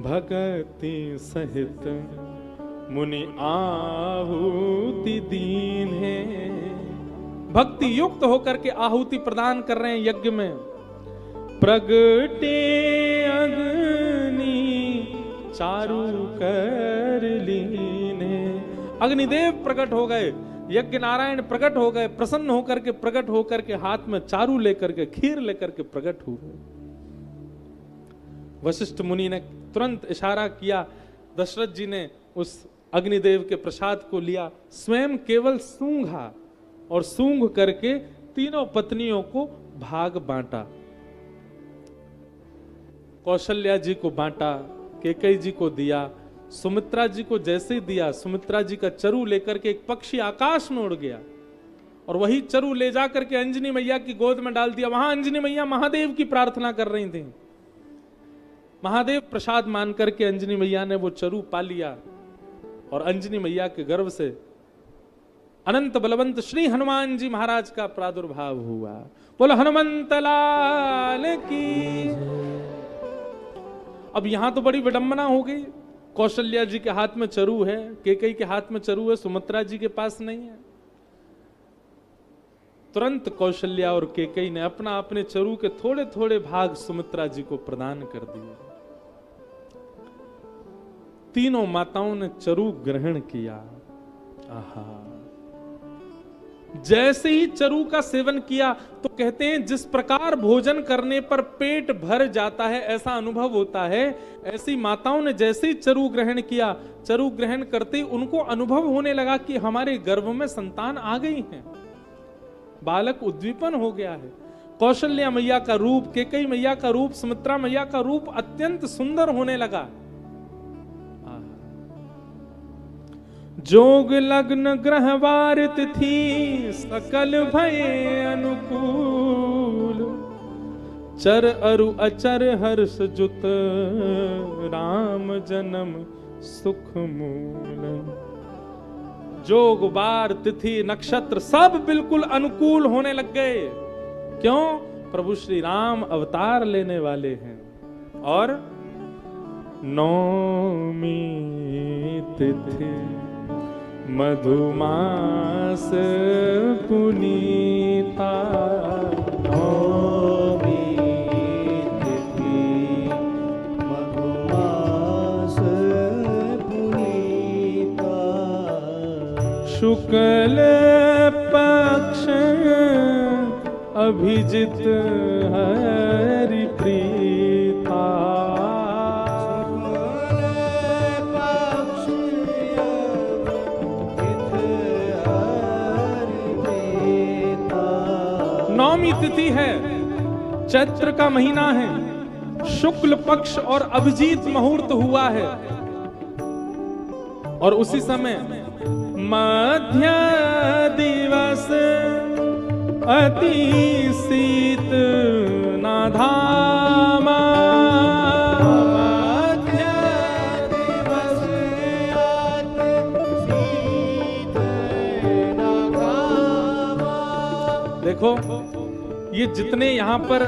भगति सहित मुनि आहुति दीन है, भक्ति युक्त होकर के आहुति प्रदान कर रहे हैं यज्ञ में। प्रगटे अग्नि चारु कर लीने, अग्निदेव प्रकट हो गए, यज्ञ नारायण प्रकट हो गए, प्रसन्न होकर के प्रकट होकर के हाथ में चारू लेकर के, खीर लेकर के प्रकट हो गए। वशिष्ठ मुनि ने तुरंत इशारा किया, दशरथ जी ने उस अग्निदेव के प्रसाद को लिया, स्वयं केवल सूंघा, और सूंघ करके तीनों पत्नियों को भाग बांटा। कौशल्या जी को बांटा, केकई जी को दिया, सुमित्रा जी को जैसे ही दिया, सुमित्रा जी का चरु लेकर के एक पक्षी आकाश में उड़ गया, और वही चरु ले जाकर के अंजनी मैया की गोद में डाल दिया। वहां अंजनी मैया महादेव की प्रार्थना कर रही थी। महादेव प्रसाद मान करके अंजनी मैया ने वो चरु पा लिया, और अंजनी मैया के गर्भ से अनंत बलवंत श्री हनुमान जी महाराज का प्रादुर्भाव हुआ। बोलो हनुमंत लाल की। अब यहां तो बड़ी विडंबना हो गई, कौशल्या जी के हाथ में चरु है, केकई के हाथ में चरु है, सुमित्रा जी के पास नहीं है। तुरंत कौशल्या और केकई ने अपना अपने चरु के थोड़े थोड़े भाग सुमित्रा जी को प्रदान कर दिए। तीनों माताओं ने चरु ग्रहण किया। आहा, जैसे ही चरु का सेवन किया तो कहते हैं जिस प्रकार भोजन करने पर पेट भर जाता है ऐसा अनुभव होता है, ऐसी माताओं ने जैसे ही चरु ग्रहण किया, चरु ग्रहण करते ही उनको अनुभव होने लगा कि हमारे गर्भ में संतान आ गई है, बालक उद्दीपन हो गया है। कौशल्या मैया का रूप, केकई मैया का रूप, सुमित्रा मैया का रूप अत्यंत सुंदर होने लगा। जोग लग्न ग्रहवार तिथि सकल भये अनुकूल, चर अरु अचर हर्ष जुत राम जन्म सुख मूल। जोग बार तिथि नक्षत्र सब बिल्कुल अनुकूल होने लग गए। क्यों? प्रभु श्री राम अवतार लेने वाले हैं। और नौमी तिथि मधुमास पुनीता, नौमी तिथि मधुमास पुनीता, शुक्ल पक्ष अभिजित हरि प्रीता, नौमी तिथि है, चैत्र का महीना है, शुक्ल पक्ष और अभिजीत मुहूर्त हुआ है। और उसी समय मध्य दिवस अति शीत नाधामा, मध्य दिवस अति शीत नाधामा। देखो ये जितने यहां पर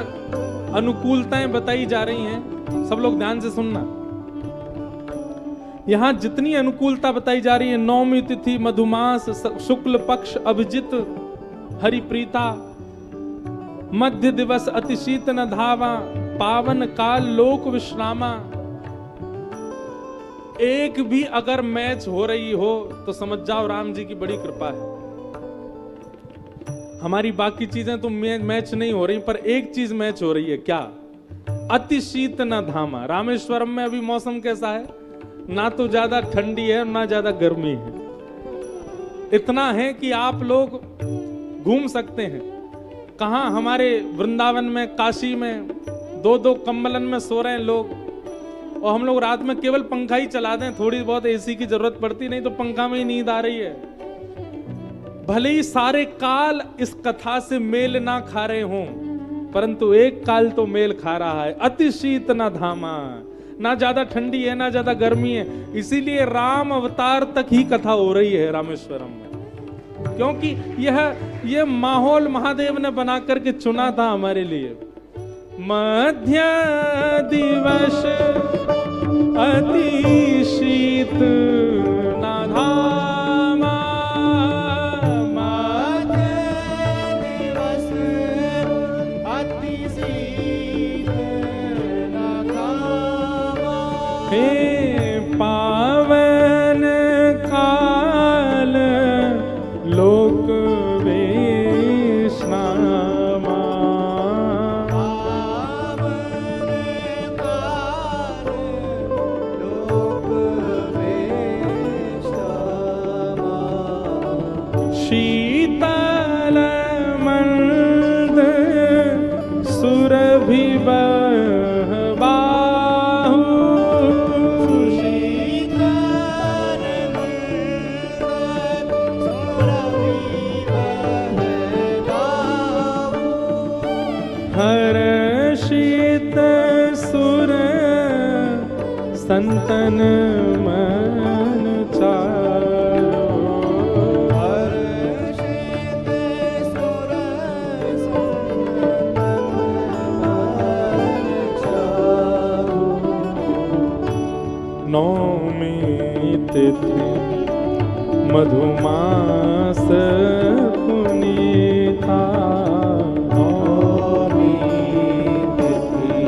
अनुकूलताएं बताई जा रही हैं, सब लोग ध्यान से सुनना। यहां जितनी अनुकूलता बताई जा रही है, नौमी तिथि मधुमास शुक्ल पक्ष अभिजित हरिप्रीता, मध्य दिवस अतिशीत न धावा, पावन काल लोक विश्रामा। एक भी अगर मैच हो रही हो तो समझ जाओ राम जी की बड़ी कृपा है। हमारी बाकी चीजें तो मैच नहीं हो रही, पर एक चीज मैच हो रही है। क्या? अति शीत न धामा। रामेश्वरम में अभी मौसम कैसा है? ना तो ज्यादा ठंडी है ना ज्यादा गर्मी है। इतना है कि आप लोग घूम सकते हैं। कहां हमारे वृंदावन में, काशी में 2-2 कंबलन में सो रहे हैं लोग, और हम लोग रात में केवल पंखा ही चला दें, थोड़ी बहुत एसी की जरूरत पड़ती, नहीं तो पंखा में ही नींद आ रही है। भले ही सारे काल इस कथा से मेल ना खा रहे हों, परंतु एक काल तो मेल खा रहा है। अति शीत न धामा, ना ज्यादा ठंडी है ना ज्यादा गर्मी है। इसीलिए राम अवतार तक ही कथा हो रही है रामेश्वरम में, क्योंकि यह माहौल महादेव ने बना करके चुना था हमारे लिए। मध्य दिवस अति शीत न धामा, मध्य दिवस अति शीत न धामा। हे पावन काल लोक वैष्णवा, शीतल मंद सुरभि बाहु, शीतल सुरभि बाहु। हर्षित सुर संतन मन चारो, हर्षित सुर संतन मन चारो। नौमी तिथि मधुमास पुनीता, नौमी तिथि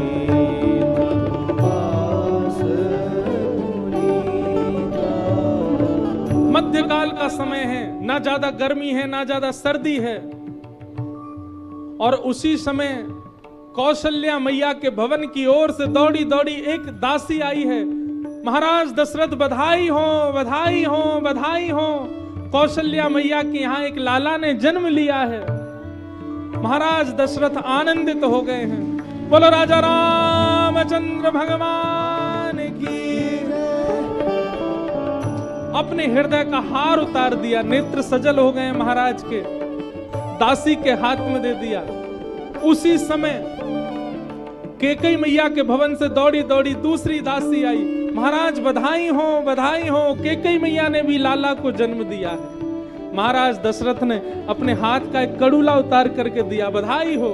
मधुमास पुनीता। मध्यकाल का समय है, ना ज्यादा गर्मी है ना ज्यादा सर्दी है। और उसी समय कौशल्या मैया के भवन की ओर से दौड़ी दौड़ी एक दासी आई है। महाराज दशरथ बधाई हो, बधाई हो, बधाई हो। कौशल्या मैया के यहाँ एक लाला ने जन्म लिया है। महाराज दशरथ आनंदित हो गए हैं। बोलो राजा रामचंद्र भगवान की। अपने हृदय का हार उतार दिया, नेत्र सजल हो गए महाराज के, दासी के हाथ में दे दिया। उसी समय कैकेयी मैया के भवन से दौड़ी दौड़ी दूसरी दासी आई। महाराज बधाई हो, बधाई हो। कैकेयी मैया ने भी लाला को जन्म दिया है। महाराज दशरथ ने अपने हाथ का एक कड़ूला उतार करके दिया, बधाई हो।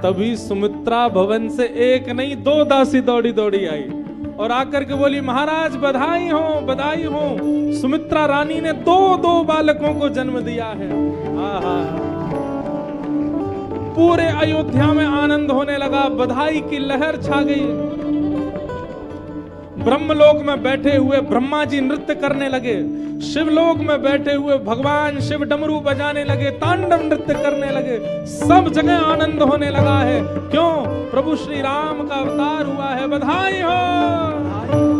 तभी सुमित्रा भवन से एक नहीं 2 दासी दौड़ी दौड़ी आई और आकर के बोली, महाराज बधाई हो, बधाई हो। सुमित्रा रानी ने 2-2 बालकों को जन्म दिया है। आहा, पूरे अयोध्या में आनंद होने लगा, बधाई की लहर छा गई। ब्रह्मलोक में बैठे हुए ब्रह्मा जी नृत्य करने लगे, शिवलोक में बैठे हुए भगवान शिव डमरू बजाने लगे, तांडव नृत्य करने लगे। सब जगह आनंद होने लगा है। क्यों? प्रभु श्री राम का अवतार हुआ है। बधाई हो।